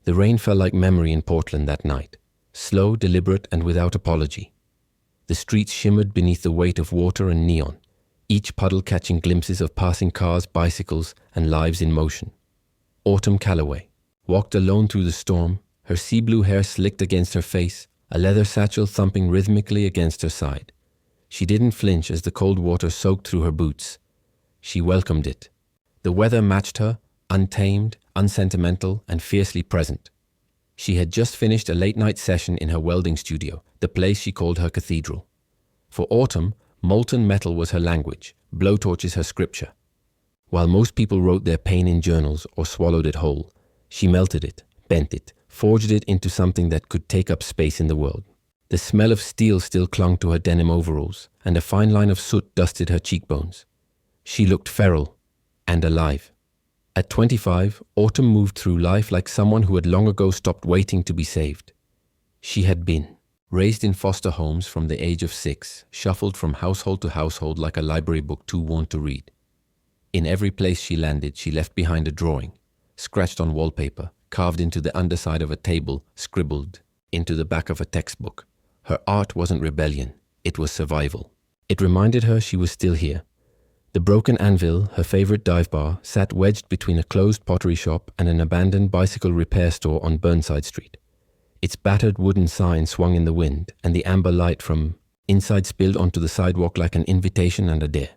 The rain fell like memory in Portland that night, slow, deliberate, and without apology. The streets shimmered beneath the weight of water and neon, each puddle catching glimpses of passing cars, bicycles, and lives in motion. Autumn Calloway walked alone through the storm, her sea blue hair slicked against her face, a leather satchel thumping rhythmically against her side. She didn't flinch as the cold water soaked through her boots. She welcomed it. The weather matched her, untamed, unsentimental, and fiercely present. She had just finished a late-night session in her welding studio, the place she called her cathedral. For Autumn, molten metal was her language, blowtorches her scripture. While most people wrote their pain in journals or swallowed it whole, she melted it, bent it, forged it into something that could take up space in the world. The smell of steel still clung to her denim overalls, and a fine line of soot dusted her cheekbones. She looked feral and alive. At 25, Autumn moved through life like someone who had long ago stopped waiting to be saved. She had been raised in foster homes from the age of 6, shuffled from household to household like a library book too worn to read. In every place she landed, she left behind a drawing, scratched on wallpaper, carved into the underside of a table, scribbled into the back of a textbook. Her art wasn't rebellion, it was survival. It reminded her she was still here. The broken anvil, her favorite dive bar, sat wedged between a closed pottery shop and an abandoned bicycle repair store on Burnside Street. Its battered wooden sign swung in the wind, and the amber light from inside spilled onto the sidewalk like an invitation and a dare.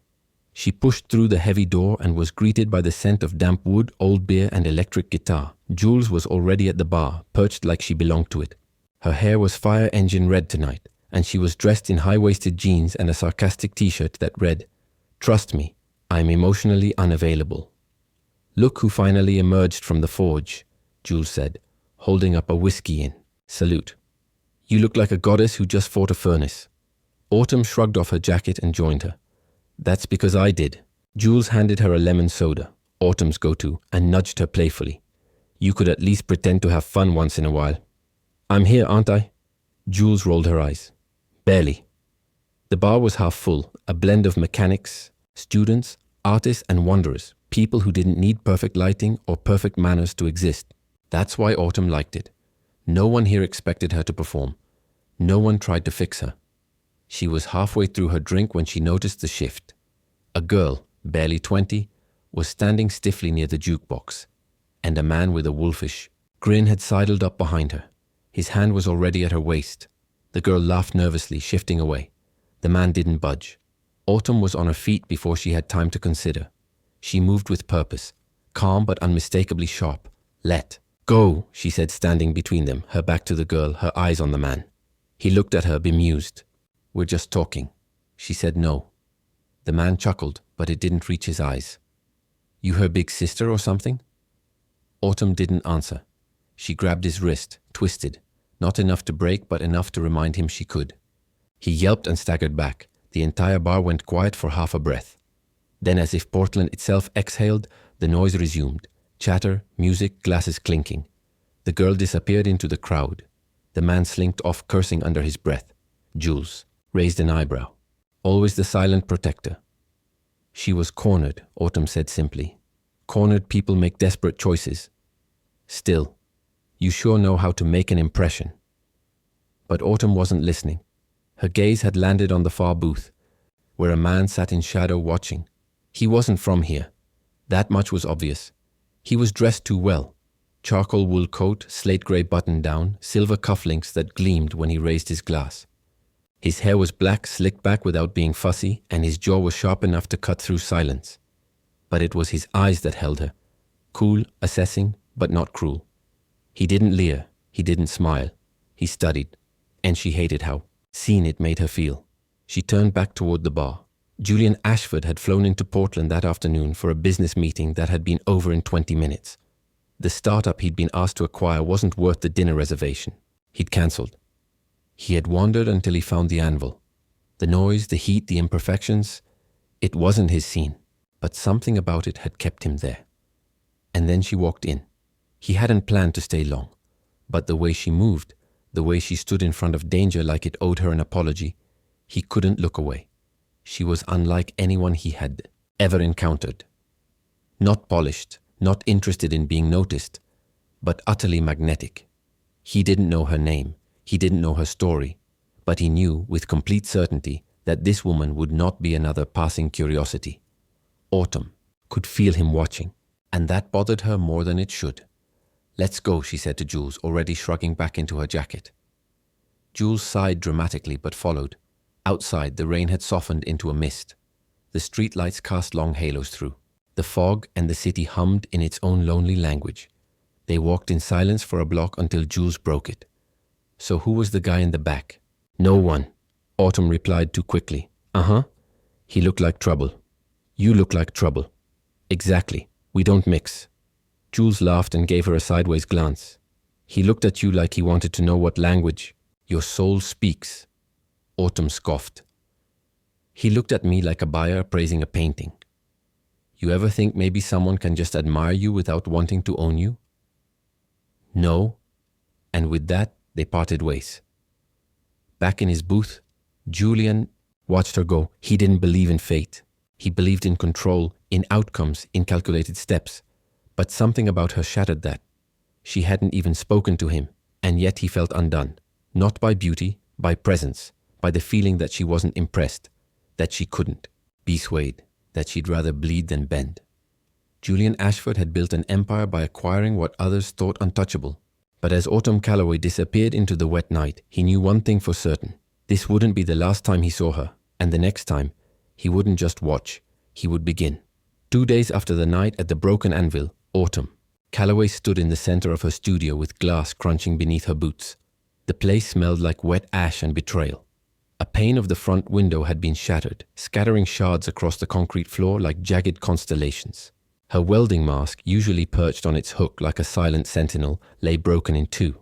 She pushed through the heavy door and was greeted by the scent of damp wood, old beer, and electric guitar. Jules was already at the bar, perched like she belonged to it. Her hair was fire engine red tonight, and she was dressed in high-waisted jeans and a sarcastic t-shirt that read, "Trust me, I'm emotionally unavailable." "Look who finally emerged from the forge," Jules said, holding up a whiskey in salute. "You look like a goddess who just fought a furnace." Autumn shrugged off her jacket and joined her. "That's because I did." Jules handed her a lemon soda, Autumn's go-to, and nudged her playfully. "You could at least pretend to have fun once in a while." "I'm here, aren't I?" Jules rolled her eyes. "Barely." The bar was half full, a blend of mechanics, students, artists, and wanderers, people who didn't need perfect lighting or perfect manners to exist. That's why Autumn liked it. No one here expected her to perform. No one tried to fix her. She was halfway through her drink when she noticed the shift. A girl, barely 20, was standing stiffly near the jukebox, and a man with a wolfish grin had sidled up behind her. His hand was already at her waist. The girl laughed nervously, shifting away. The man didn't budge. Autumn was on her feet before she had time to consider. She moved with purpose, calm but unmistakably sharp. "Let go," she said, standing between them, her back to the girl, her eyes on the man. He looked at her, bemused. "We're just talking." She said no. The man chuckled, but it didn't reach his eyes. "You her big sister or something?" Autumn didn't answer. She grabbed his wrist, twisted, not enough to break, but enough to remind him she could. He yelped and staggered back. The entire bar went quiet for half a breath. Then, as if Portland itself exhaled, the noise resumed. Chatter, music, glasses clinking. The girl disappeared into the crowd. The man slinked off, cursing under his breath. Jules raised an eyebrow. Always the silent protector. She was cornered, Autumn said simply. Cornered people make desperate choices. Still, you sure know how to make an impression. But Autumn wasn't listening. Her gaze had landed on the far booth, where a man sat in shadow watching. He wasn't from here. That much was obvious. He was dressed too well. Charcoal wool coat, slate grey button down, silver cufflinks that gleamed when he raised his glass. His hair was black, slicked back without being fussy, and his jaw was sharp enough to cut through silence. But it was his eyes that held her. Cool, assessing, but not cruel. He didn't leer. He didn't smile. He studied. And she hated how seen it made her feel. She turned back toward the bar. Julian Ashford had flown into Portland that afternoon for a business meeting that had been over in 20 minutes. The startup he'd been asked to acquire wasn't worth the dinner reservation. He'd cancelled. He had wandered until he found the anvil. The noise, the heat, the imperfections. It wasn't his scene, but something about it had kept him there. And then she walked in. He hadn't planned to stay long, but the way she moved, the way she stood in front of danger like it owed her an apology, he couldn't look away. She was unlike anyone he had ever encountered. Not polished, not interested in being noticed, but utterly magnetic. He didn't know her name, he didn't know her story, but he knew with complete certainty that this woman would not be another passing curiosity. Autumn could feel him watching, and that bothered her more than it should. "Let's go," she said to Jules, already shrugging back into her jacket. Jules sighed dramatically but followed. Outside, the rain had softened into a mist. The streetlights cast long halos through. The fog and the city hummed in its own lonely language. They walked in silence for a block until Jules broke it. "So who was the guy in the back?" "No one," Autumn replied too quickly. "Uh-huh. He looked like trouble." "You look like trouble." "Exactly. We don't mix." Jules laughed and gave her a sideways glance. "He looked at you like he wanted to know what language your soul speaks." Autumn scoffed. "He looked at me like a buyer appraising a painting." "You ever think maybe someone can just admire you without wanting to own you?" "No." And with that, they parted ways. Back in his booth, Julian watched her go. He didn't believe in fate. He believed in control, in outcomes, in calculated steps. But something about her shattered that. She hadn't even spoken to him, and yet he felt undone. Not by beauty, by presence, by the feeling that she wasn't impressed, that she couldn't be swayed, that she'd rather bleed than bend. Julian Ashford had built an empire by acquiring what others thought untouchable. But as Autumn Calloway disappeared into the wet night, he knew one thing for certain. This wouldn't be the last time he saw her, and the next time, he wouldn't just watch, he would begin. 2 days after the night at the Broken Anvil, Autumn Calloway stood in the center of her studio with glass crunching beneath her boots. The place smelled like wet ash and betrayal. A pane of the front window had been shattered, scattering shards across the concrete floor like jagged constellations. Her welding mask, usually perched on its hook like a silent sentinel, lay broken in two.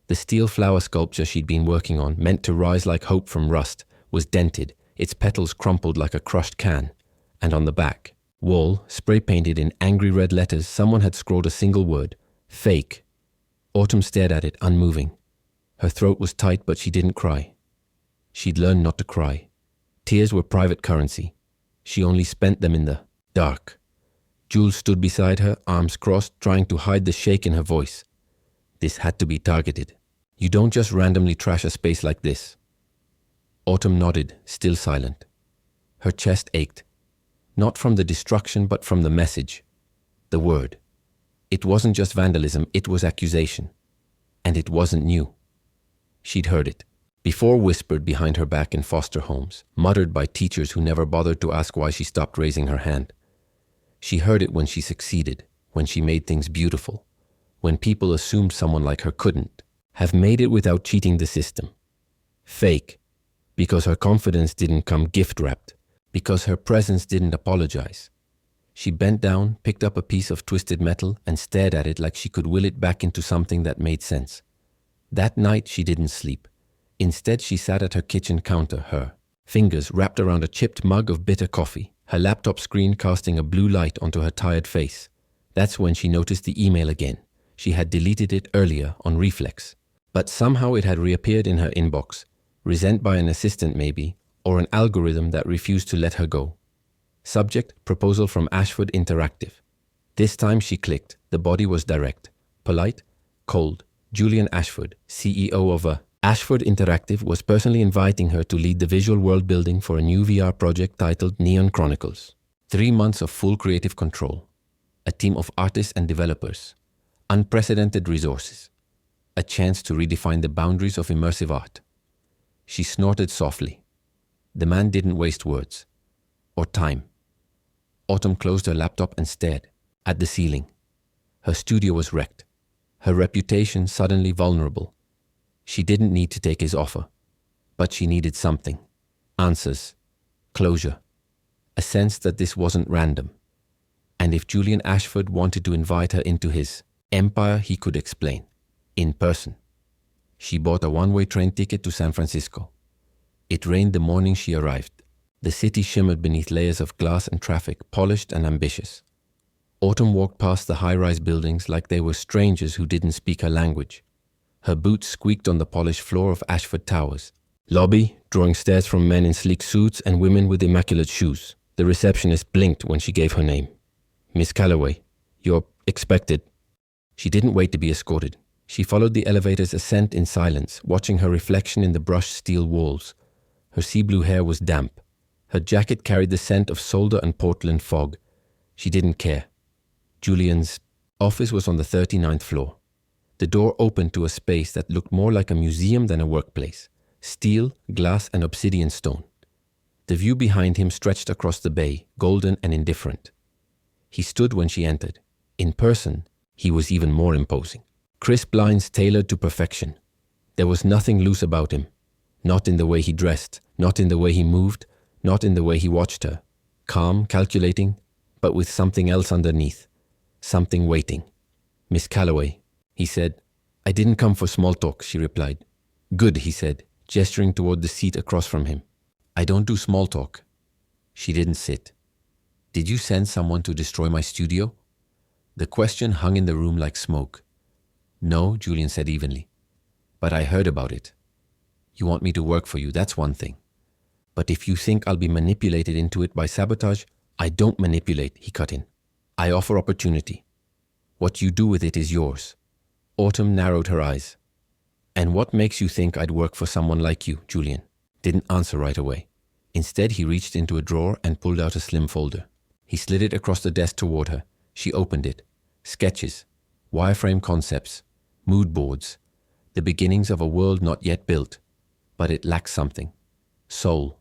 The steel flower sculpture she'd been working on, meant to rise like hope from rust, was dented, its petals crumpled like a crushed can. And on the back wall, spray-painted in angry red letters, someone had scrawled a single word: fake. Autumn stared at it, unmoving. Her throat was tight, but she didn't cry. She'd learned not to cry. Tears were private currency. She only spent them in the dark. Jules stood beside her, arms crossed, trying to hide the shake in her voice. This had to be targeted. You don't just randomly trash a space like this. Autumn nodded, still silent. Her chest ached. Not from the destruction, but from the message. The word. It wasn't just vandalism, it was accusation. And it wasn't new. She'd heard it. Before, whispered behind her back in foster homes, muttered by teachers who never bothered to ask why she stopped raising her hand. She heard it when she succeeded, when she made things beautiful, when people assumed someone like her couldn't have made it without cheating the system. Fake, because her confidence didn't come gift-wrapped, because her presence didn't apologize. She bent down, picked up a piece of twisted metal, and stared at it like she could will it back into something that made sense. That night she didn't sleep. Instead, she sat at her kitchen counter, her fingers wrapped around a chipped mug of bitter coffee, her laptop screen casting a blue light onto her tired face. That's when she noticed the email again. She had deleted it earlier on reflex, but somehow it had reappeared in her inbox, resent by an assistant maybe, or an algorithm that refused to let her go. Subject: proposal from Ashford Interactive. This time she clicked. The body was direct, polite, cold. Julian Ashford, CEO of Ashford Interactive, was personally inviting her to lead the visual world building for a new VR project titled Neon Chronicles. 3 months of full creative control. A team of artists and developers. Unprecedented resources. A chance to redefine the boundaries of immersive art. She snorted softly. The man didn't waste words. Or time. Autumn closed her laptop and stared at the ceiling. Her studio was wrecked. Her reputation suddenly vulnerable. She didn't need to take his offer, but she needed something. Answers. Closure. A sense that this wasn't random. And if Julian Ashford wanted to invite her into his empire, he could explain. In person. She bought a one-way train ticket to San Francisco. It rained the morning she arrived. The city shimmered beneath layers of glass and traffic, polished and ambitious. Autumn walked past the high-rise buildings like they were strangers who didn't speak her language. Her boots squeaked on the polished floor of Ashford Towers. Lobby, drawing stares from men in sleek suits and women with immaculate shoes. The receptionist blinked when she gave her name. Miss Calloway, you're expected. She didn't wait to be escorted. She followed the elevator's ascent in silence, watching her reflection in the brushed steel walls. Her sea-blue hair was damp. Her jacket carried the scent of solder and Portland fog. She didn't care. Julian's office was on the 39th floor. The door opened to a space that looked more like a museum than a workplace. Steel, glass, and obsidian stone. The view behind him stretched across the bay, golden and indifferent. He stood when she entered. In person, he was even more imposing. Crisp lines tailored to perfection. There was nothing loose about him. Not in the way he dressed, not in the way he moved, not in the way he watched her. Calm, calculating, but with something else underneath. Something waiting. "Miss Calloway," he said. "I didn't come for small talk," she replied. "Good," he said, gesturing toward the seat across from him. "I don't do small talk." She didn't sit. "Did you send someone to destroy my studio?" The question hung in the room like smoke. "No," Julian said evenly. "But I heard about it. You want me to work for you, that's one thing. But if you think I'll be manipulated into it by sabotage, I don't manipulate," he cut in. "I offer opportunity. What you do with it is yours." Autumn narrowed her eyes. "And what makes you think I'd work for someone like you?" Julian didn't answer right away. Instead, he reached into a drawer and pulled out a slim folder. He slid it across the desk toward her. She opened it. Sketches, wireframe concepts, mood boards, the beginnings of a world not yet built. But it lacked something. Soul,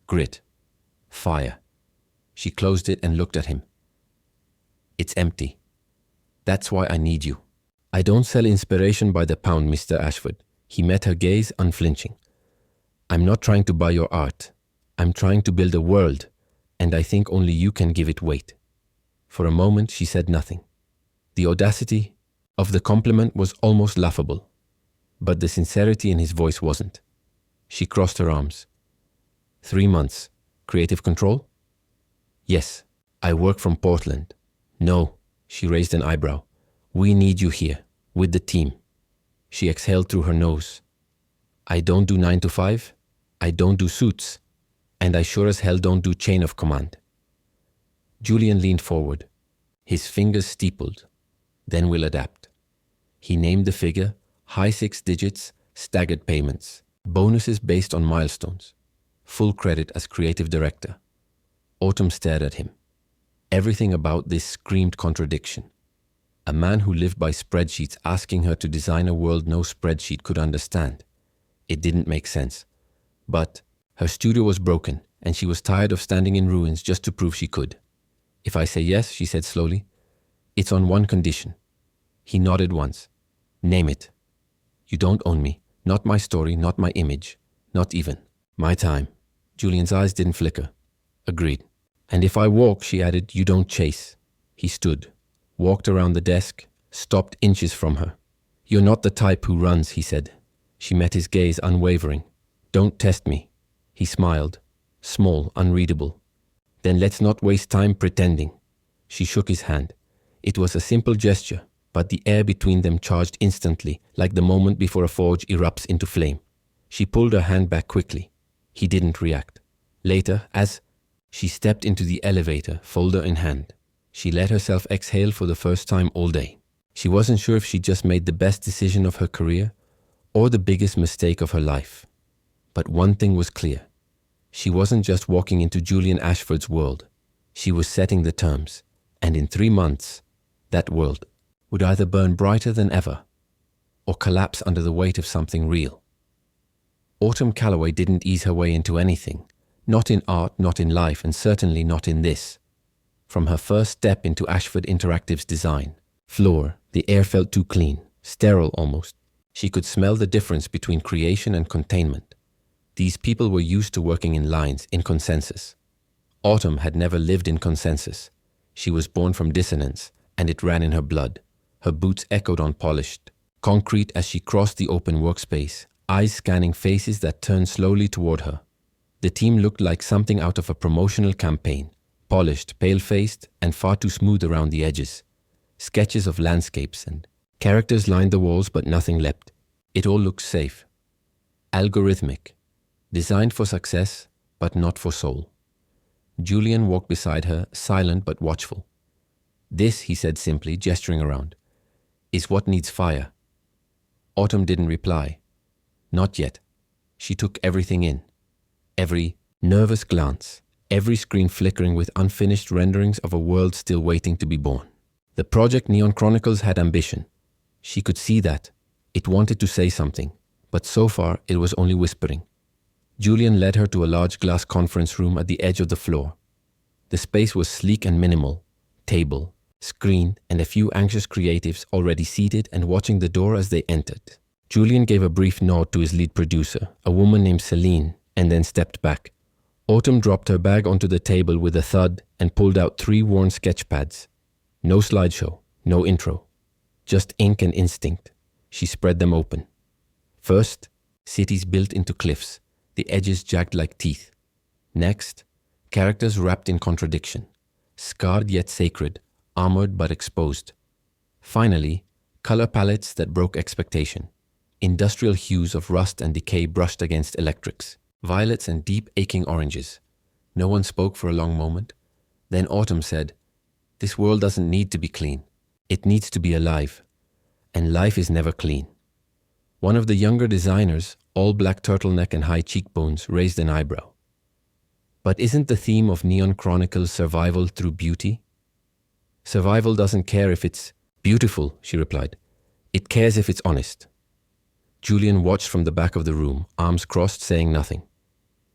grit, fire. She closed it and looked at him. "It's empty. That's why I need you." "I don't sell inspiration by the pound, Mr. Ashford." He met her gaze, unflinching. "I'm not trying to buy your art. I'm trying to build a world, and I think only you can give it weight." For a moment, she said nothing. The audacity of the compliment was almost laughable, but the sincerity in his voice wasn't. She crossed her arms. 3 months. Creative control? Yes. I work from Portland. No. She raised an eyebrow. We need you here, with the team. She exhaled through her nose. I don't do 9 to 5. I don't do suits. And I sure as hell don't do chain of command. Julian leaned forward. His fingers steepled. Then we'll adapt. He named the figure, high 6 digits, staggered payments, bonuses based on milestones, full credit as creative director. Autumn stared at him. Everything about this screamed contradiction. A man who lived by spreadsheets asking her to design a world no spreadsheet could understand. It didn't make sense. But her studio was broken, and she was tired of standing in ruins just to prove she could. If I say yes, she said slowly, it's on one condition. He nodded once. Name it. You don't own me. Not my story, not my image. Not even my time. Julian's eyes didn't flicker. Agreed. And if I walk, she added, you don't chase. He stood, walked around the desk, stopped inches from her. You're not the type who runs, he said. She met his gaze unwavering. Don't test me. He smiled, small, unreadable. Then let's not waste time pretending. She shook his hand. It was a simple gesture, but the air between them charged instantly, like the moment before a forge erupts into flame. She pulled her hand back quickly. He didn't react. Later, as she stepped into the elevator, folder in hand, she let herself exhale for the first time all day. She wasn't sure if she just made the best decision of her career or the biggest mistake of her life. But one thing was clear. She wasn't just walking into Julian Ashford's world. She was setting the terms. And in 3 months, that world would either burn brighter than ever or collapse under the weight of something real. Autumn Calloway didn't ease her way into anything. Not in art, not in life, and certainly not in this. From her first step into Ashford Interactive's design floor, the air felt too clean, sterile almost. She could smell the difference between creation and containment. These people were used to working in lines, in consensus. Autumn had never lived in consensus. She was born from dissonance, and it ran in her blood. Her boots echoed on polished concrete as she crossed the open workspace, eyes scanning faces that turned slowly toward her. The team looked like something out of a promotional campaign, polished, pale-faced, and far too smooth around the edges. Sketches of landscapes and characters lined the walls, but nothing leapt. It all looked safe. Algorithmic. Designed for success, but not for soul. Julian walked beside her, silent but watchful. This, he said simply, gesturing around, is what needs fire. Autumn didn't reply. Not yet. She took everything in. Every nervous glance, every screen flickering with unfinished renderings of a world still waiting to be born. The Project Neon Chronicles had ambition. She could see that. It wanted to say something, but so far it was only whispering. Julian led her to a large glass conference room at the edge of the floor. The space was sleek and minimal. Table, screen, and a few anxious creatives already seated and watching the door as they entered. Julian gave a brief nod to his lead producer, a woman named Celine, and then stepped back. Autumn dropped her bag onto the table with a thud and pulled out 3 worn sketch pads. No slideshow, no intro. Just ink and instinct. She spread them open. First, cities built into cliffs, the edges jagged like teeth. Next, characters wrapped in contradiction, scarred yet sacred, armored but exposed. Finally, color palettes that broke expectation. Industrial hues of rust and decay brushed against electrics. Violets and deep aching oranges. No one spoke for a long moment. Then Autumn said, "This world doesn't need to be clean. It needs to be alive. And life is never clean." One of the younger designers, all black turtleneck and high cheekbones, raised an eyebrow. "But isn't the theme of Neon Chronicles survival through beauty?" "Survival doesn't care if it's beautiful," she replied. "It cares if it's honest." Julian watched from the back of the room, arms crossed, saying nothing.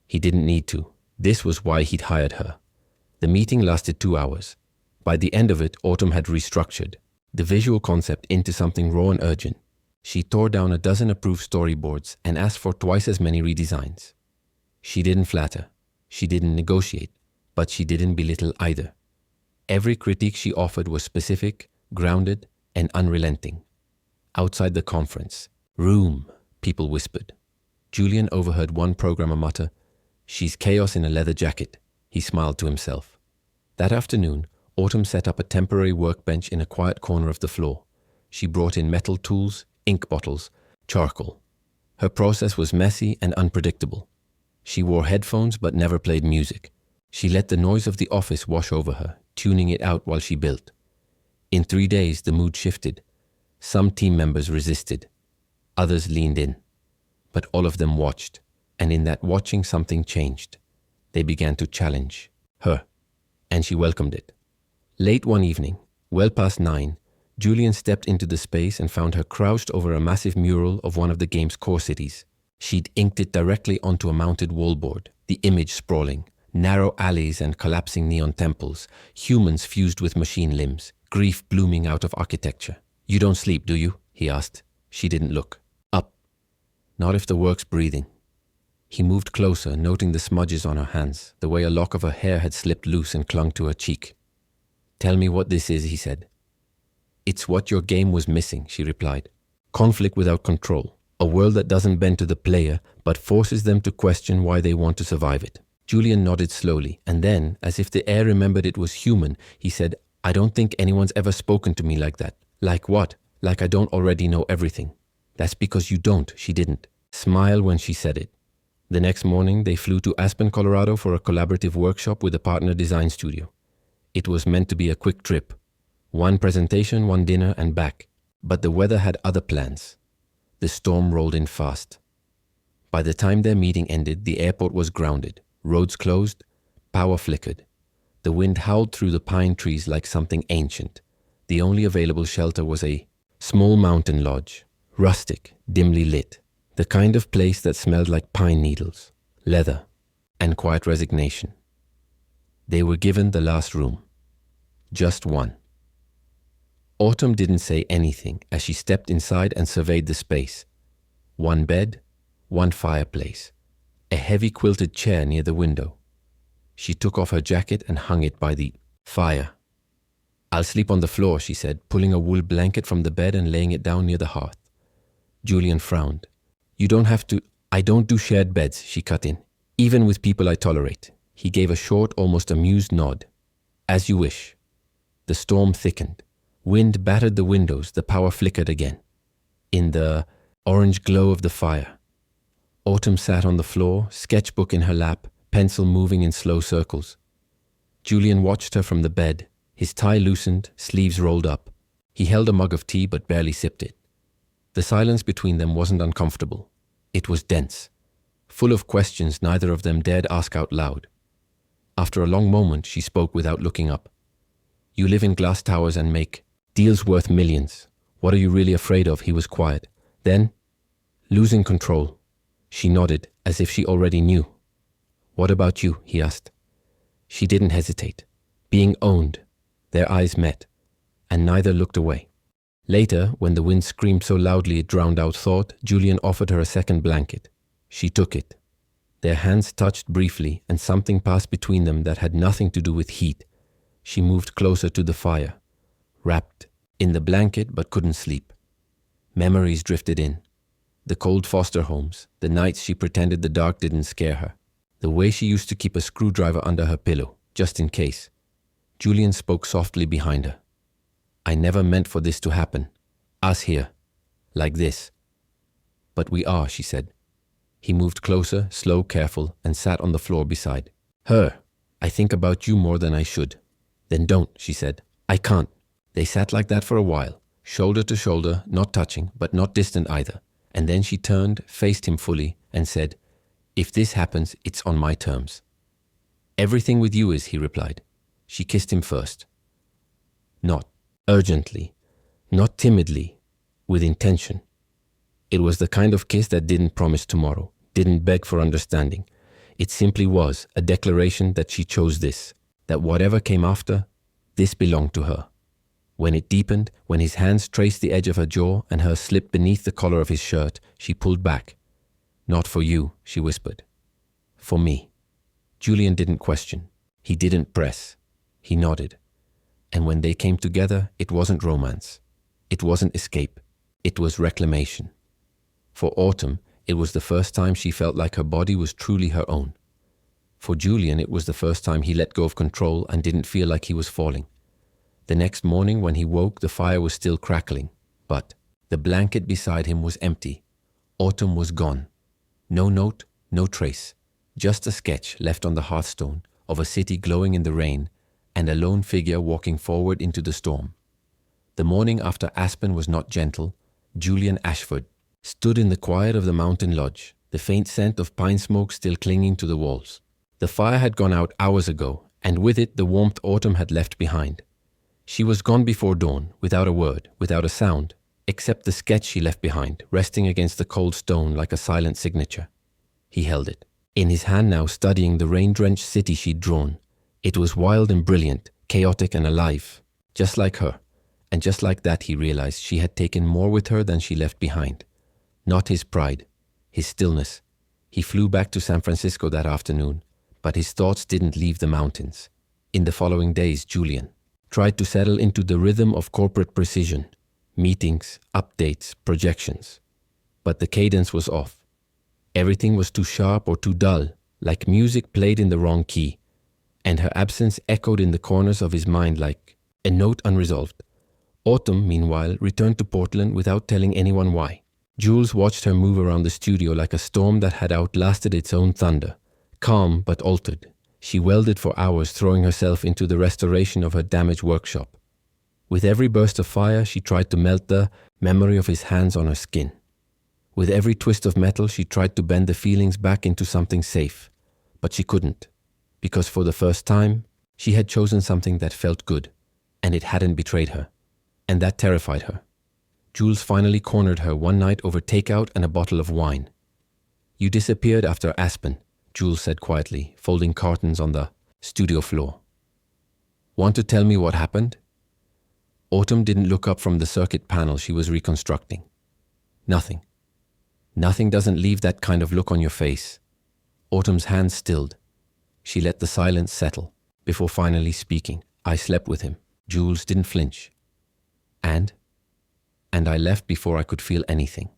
He didn't need to. This was why he'd hired her. The meeting lasted 2 hours. By the end of it, Autumn had restructured the visual concept into something raw and urgent. She tore down a dozen approved storyboards and asked for twice as many redesigns. She didn't flatter. She didn't negotiate. But she didn't belittle either. Every critique she offered was specific, grounded, and unrelenting. Outside the conference room, people whispered. Julian overheard one programmer mutter, "She's chaos in a leather jacket." He smiled to himself. That afternoon, Autumn set up a temporary workbench in a quiet corner of the floor. She brought in metal tools, ink bottles, charcoal. Her process was messy and unpredictable. She wore headphones but never played music. She let the noise of the office wash over her, tuning it out while she built. In 3 days, the mood shifted. Some team members resisted. Others leaned in. But all of them watched, and in that watching something changed. They began to challenge her, and she welcomed it. Late one evening, well past 9, Julian stepped into the space and found her crouched over a massive mural of one of the game's core cities. She'd inked it directly onto a mounted wallboard, the image sprawling, narrow alleys and collapsing neon temples, humans fused with machine limbs, grief blooming out of architecture. "You don't sleep, do you?" he asked. She didn't look. "Up." "Not if the work's breathing." He moved closer, noting the smudges on her hands, the way a lock of her hair had slipped loose and clung to her cheek. "Tell me what this is," he said. "It's what your game was missing," she replied. "Conflict without control. A world that doesn't bend to the player, but forces them to question why they want to survive it." Julian nodded slowly, and then, as if the air remembered it was human, he said, "I don't think anyone's ever spoken to me like that." "Like what?" "Like I don't already know everything." "That's because you don't," she didn't smile when she said it. The next morning, they flew to Aspen, Colorado for a collaborative workshop with a partner design studio. It was meant to be a quick trip. One presentation, one dinner, and back. But the weather had other plans. The storm rolled in fast. By the time their meeting ended, the airport was grounded. Roads closed, power flickered. The wind howled through the pine trees like something ancient. The only available shelter was a small mountain lodge, rustic, dimly lit. The kind of place that smelled like pine needles, leather, and quiet resignation. They were given the last room. Just one. Autumn didn't say anything as she stepped inside and surveyed the space. One bed, one fireplace, a heavy quilted chair near the window. She took off her jacket and hung it by the fire. "I'll sleep on the floor," she said, pulling a wool blanket from the bed and laying it down near the hearth. Julian frowned. "You don't have to." "I don't do shared beds," she cut in. "Even with people I tolerate." He gave a short, almost amused nod. "As you wish." The storm thickened. Wind battered the windows, the power flickered again. In the orange glow of the fire, Autumn sat on the floor, sketchbook in her lap, pencil moving in slow circles. Julian watched her from the bed, his tie loosened, sleeves rolled up. He held a mug of tea but barely sipped it. The silence between them wasn't uncomfortable. It was dense, full of questions neither of them dared ask out loud. After a long moment, she spoke without looking up. You live in glass towers and make deals worth millions. What are you really afraid of? He was quiet. Then, losing control. She nodded, as if she already knew. What about you? He asked. She didn't hesitate. Being owned. Their eyes met, and neither looked away. Later, when the wind screamed so loudly it drowned out thought, Julian offered her a second blanket. She took it. Their hands touched briefly, and something passed between them that had nothing to do with heat. She moved closer to the fire, wrapped in the blanket but couldn't sleep. Memories drifted in. The cold foster homes, the nights she pretended the dark didn't scare her, the way she used to keep a screwdriver under her pillow, just in case. Julian spoke softly behind her. I never meant for this to happen. Us here. Like this. But we are, she said. He moved closer, slow, careful, and sat on the floor beside her. I think about you more than I should. Then don't, she said. I can't. They sat like that for a while, shoulder to shoulder, not touching, but not distant either. And then she turned, faced him fully, and said, if this happens, it's on my terms. Everything with you is, he replied. She kissed him first. Not urgently, not timidly, with intention. It was the kind of kiss that didn't promise tomorrow, didn't beg for understanding. It simply was a declaration that she chose this, that whatever came after, this belonged to her. When it deepened, when his hands traced the edge of her jaw and hers slipped beneath the collar of his shirt, she pulled back. Not for you, she whispered. For me. Julian didn't question. He didn't press. He nodded. And when they came together, it wasn't romance. It wasn't escape. It was reclamation. For Autumn, it was the first time she felt like her body was truly her own. For Julian, it was the first time he let go of control and didn't feel like he was falling. The next morning when he woke, the fire was still crackling, but the blanket beside him was empty. Autumn was gone. No note, no trace. Just a sketch left on the hearthstone of a city glowing in the rain and a lone figure walking forward into the storm. The morning after Aspen was not gentle, Julian Ashford stood in the quiet of the mountain lodge, the faint scent of pine smoke still clinging to the walls. The fire had gone out hours ago, and with it the warmth Autumn had left behind. She was gone before dawn, without a word, without a sound, except the sketch she left behind, resting against the cold stone like a silent signature. He held it, in his hand now, studying the rain-drenched city she'd drawn. It was wild and brilliant, chaotic and alive, just like her. And just like that, he realized she had taken more with her than she left behind. Not his pride, his stillness. He flew back to San Francisco that afternoon, but his thoughts didn't leave the mountains. In the following days, Julian tried to settle into the rhythm of corporate precision, meetings, updates, projections. But the cadence was off. Everything was too sharp or too dull, like music played in the wrong key. And her absence echoed in the corners of his mind like a note unresolved. Autumn, meanwhile, returned to Portland without telling anyone why. Jules watched her move around the studio like a storm that had outlasted its own thunder. Calm but altered, she welded for hours, throwing herself into the restoration of her damaged workshop. With every burst of fire, she tried to melt the memory of his hands on her skin. With every twist of metal, she tried to bend the feelings back into something safe. But she couldn't. Because for the first time, she had chosen something that felt good, and it hadn't betrayed her. And that terrified her. Jules finally cornered her one night over takeout and a bottle of wine. You disappeared after Aspen, Jules said quietly, folding cartons on the studio floor. Want to tell me what happened? Autumn didn't look up from the circuit panel she was reconstructing. Nothing. Nothing doesn't leave that kind of look on your face. Autumn's hands stilled. She let the silence settle before finally speaking. I slept with him. Jules didn't flinch. And I left before I could feel anything.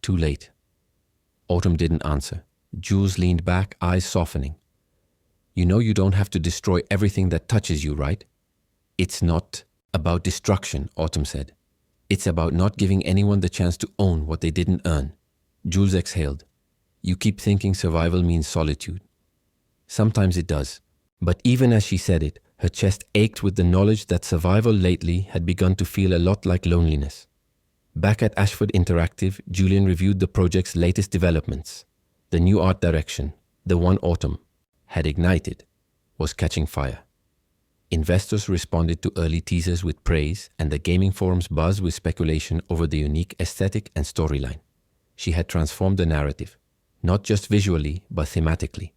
Too late. Autumn didn't answer. Jules leaned back, eyes softening. You know you don't have to destroy everything that touches you, right? It's not about destruction, Autumn said. It's about not giving anyone the chance to own what they didn't earn. Jules exhaled. You keep thinking survival means solitude. Sometimes it does. But even as she said it, Her chest ached with the knowledge that survival lately had begun to feel a lot like loneliness. Back at Ashford Interactive, Julian reviewed the project's latest developments. The new art direction, the one Autumn had ignited, was catching fire. Investors responded to early teasers with praise, and the gaming forums buzzed with speculation over the unique aesthetic and storyline. She had transformed the narrative, not just visually, but thematically.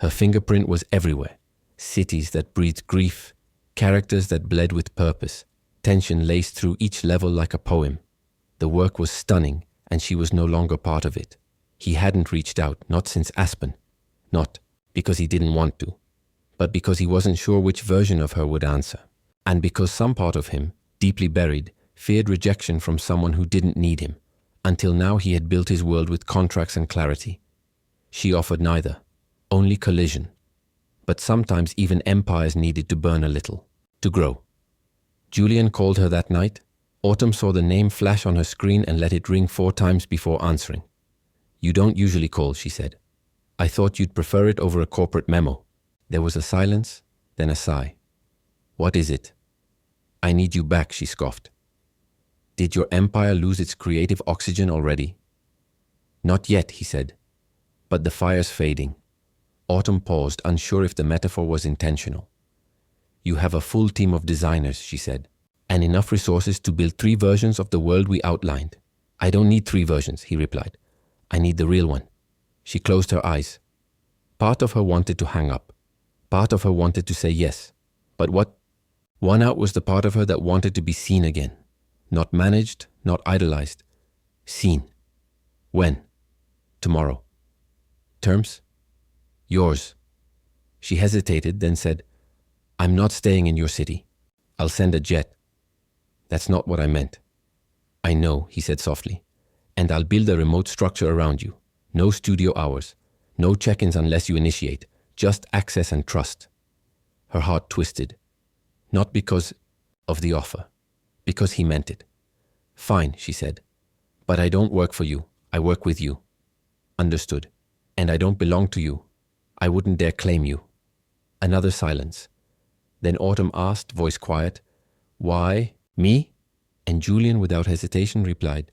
Her fingerprint was everywhere. Cities that breathed grief, characters that bled with purpose, tension laced through each level like a poem. The work was stunning, and she was no longer part of it. He hadn't reached out, not since Aspen. Not because he didn't want to, but because he wasn't sure which version of her would answer. And because some part of him, deeply buried, feared rejection from someone who didn't need him. Until now he had built his world with contracts and clarity. She offered neither, only collision. But sometimes even empires needed to burn a little, to grow. Julian called her that night. Autumn saw the name flash on her screen and let it ring 4 times before answering. "You don't usually call," she said. "I thought you'd prefer it over a corporate memo." There was a silence, then a sigh. "What is it?" "I need you back," she scoffed. "Did your empire lose its creative oxygen already?" "Not yet," he said. "But the fire's fading." Autumn paused, unsure if the metaphor was intentional. "You have a full team of designers," she said, "and enough resources to build 3 versions of the world we outlined." "I don't need 3 versions," he replied. "I need the real one." She closed her eyes. Part of her wanted to hang up. Part of her wanted to say yes. But what? One out was the part of her that wanted to be seen again. Not managed, not idolized. Seen. When? Tomorrow. Terms? Yours. She hesitated, then said, "I'm not staying in your city. I'll send a jet." "That's not what I meant." "I know," he said softly. "And I'll build a remote structure around you. No studio hours. No check-ins unless you initiate. Just access and trust." Her heart twisted. Not because of the offer. Because he meant it. "Fine," she said. "But I don't work for you. I work with you." "Understood. And I don't belong to you. I wouldn't dare claim you." Another silence. Then Autumn asked, voice quiet, "Why, me?" And Julian, without hesitation, replied,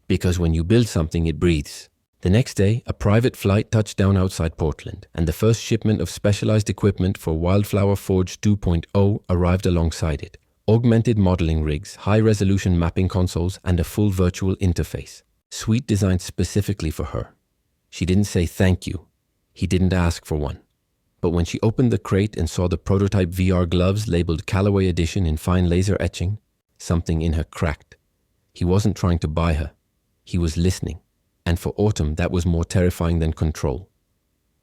"Because when you build something, it breathes." The next day, a private flight touched down outside Portland, and the first shipment of specialized equipment for Wildflower Forge 2.0 arrived alongside it. Augmented modeling rigs, high-resolution mapping consoles, and a full virtual interface. Suite designed specifically for her. She didn't say thank you. He didn't ask for one. But when she opened the crate and saw the prototype VR gloves labeled Callaway Edition in fine laser etching, something in her cracked. He wasn't trying to buy her. He was listening. And for Autumn, that was more terrifying than control.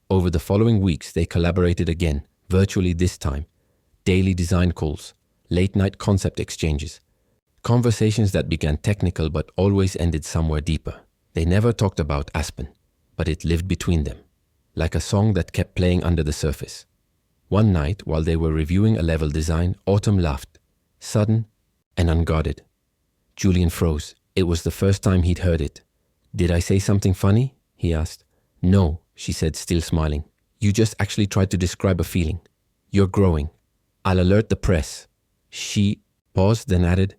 Over the following weeks, they collaborated again, virtually this time. Daily design calls, late-night concept exchanges. Conversations that began technical but always ended somewhere deeper. They never talked about Aspen, but it lived between them, like a song that kept playing under the surface. One night, while they were reviewing a level design, Autumn laughed, sudden and unguarded. Julian froze. It was the first time he'd heard it. "Did I say something funny?" he asked. "No," she said, still smiling. "You just actually tried to describe a feeling. You're growing. I'll alert the press." She paused, then added,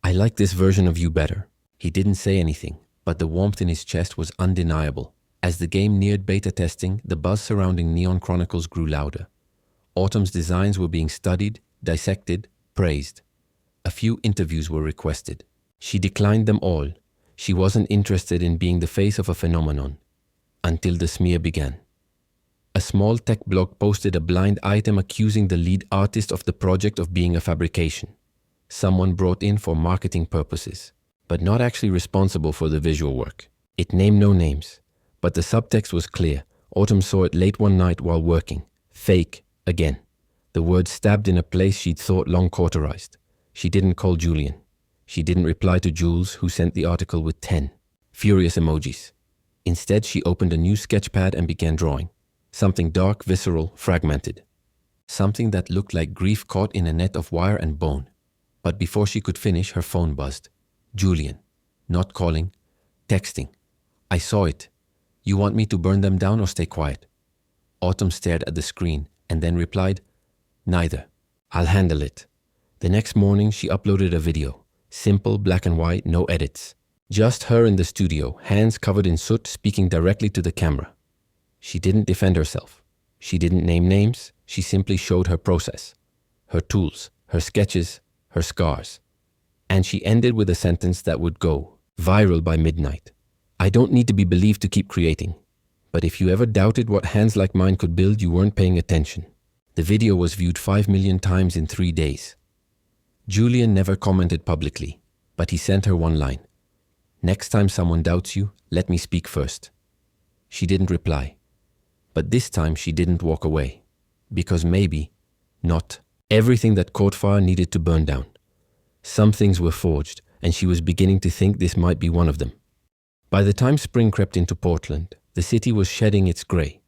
"I like this version of you better." He didn't say anything, but the warmth in his chest was undeniable. As the game neared beta testing, the buzz surrounding Neon Chronicles grew louder. Autumn's designs were being studied, dissected, praised. A few interviews were requested. She declined them all. She wasn't interested in being the face of a phenomenon. Until the smear began. A small tech blog posted a blind item accusing the lead artist of the project of being a fabrication. Someone brought in for marketing purposes, but not actually responsible for the visual work. It named no names, but the subtext was clear. Autumn saw it late one night while working. Fake, again. The word stabbed in a place she'd thought long cauterized. She didn't call Julian. She didn't reply to Jules, who sent the article with 10 furious emojis. Instead, she opened a new sketchpad and began drawing. Something dark, visceral, fragmented. Something that looked like grief caught in a net of wire and bone. But before she could finish, her phone buzzed. Julian. Not calling. Texting. "I saw it. You want me to burn them down or stay quiet?" Autumn stared at the screen and then replied, "Neither. I'll handle it. The next morning, she uploaded a video. Simple, black and white, no edits. Just her in the studio, hands covered in soot, speaking directly to the camera. She didn't defend herself. She didn't name names. She simply showed her process, her tools, her sketches, her scars. And she ended with a sentence that would go viral by midnight. I don't need to be believed to keep creating. But if you ever doubted what hands like mine could build, you weren't paying attention. The video was viewed 5 million times in 3 days. Julian never commented publicly, but he sent her one line. Next time someone doubts you, let me speak first. She didn't reply. But this time she didn't walk away. Because maybe, not, everything that caught fire needed to burn down. Some things were forged, and she was beginning to think this might be one of them. By the time spring crept into Portland, the city was shedding its grey.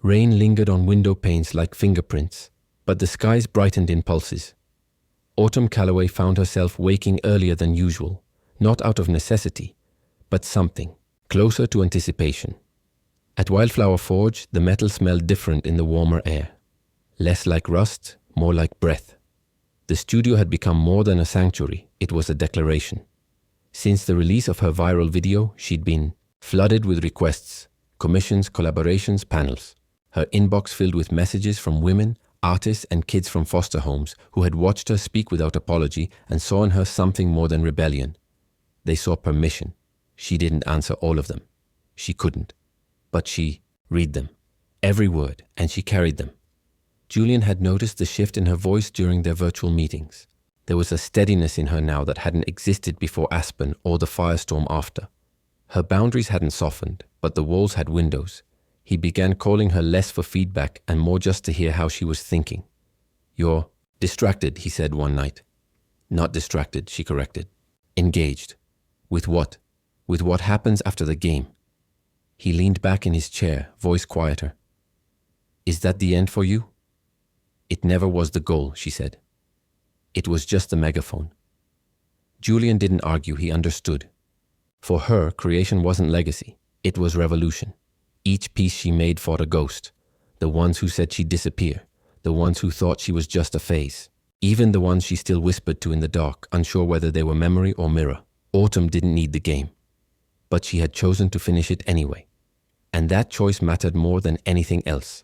Rain lingered on window panes like fingerprints, but the skies brightened in pulses. Autumn Calloway found herself waking earlier than usual, not out of necessity, but something, closer to anticipation. At Wildflower Forge, the metal smelled different in the warmer air. Less like rust, more like breath. The studio had become more than a sanctuary, it was a declaration. Since the release of her viral video, she'd been flooded with requests, commissions, collaborations, panels. Her inbox filled with messages from women, artists and kids from foster homes who had watched her speak without apology and saw in her something more than rebellion. They saw permission. She didn't answer all of them. She couldn't. But she read them, every word, and she carried them. Julian had noticed the shift in her voice during their virtual meetings. There was a steadiness in her now that hadn't existed before Aspen or the firestorm after. Her boundaries hadn't softened, but the walls had windows. He began calling her less for feedback and more just to hear how she was thinking. You're distracted, he said one night. Not distracted, she corrected. Engaged. With what? With what happens after the game. He leaned back in his chair, voice quieter. Is that the end for you? It never was the goal, she said. It was just a megaphone. Julian didn't argue, he understood. For her, creation wasn't legacy, it was revolution. Each piece she made fought a ghost. The ones who said she'd disappear, the ones who thought she was just a phase. Even the ones she still whispered to in the dark, unsure whether they were memory or mirror. Autumn didn't need the game. But she had chosen to finish it anyway. And that choice mattered more than anything else.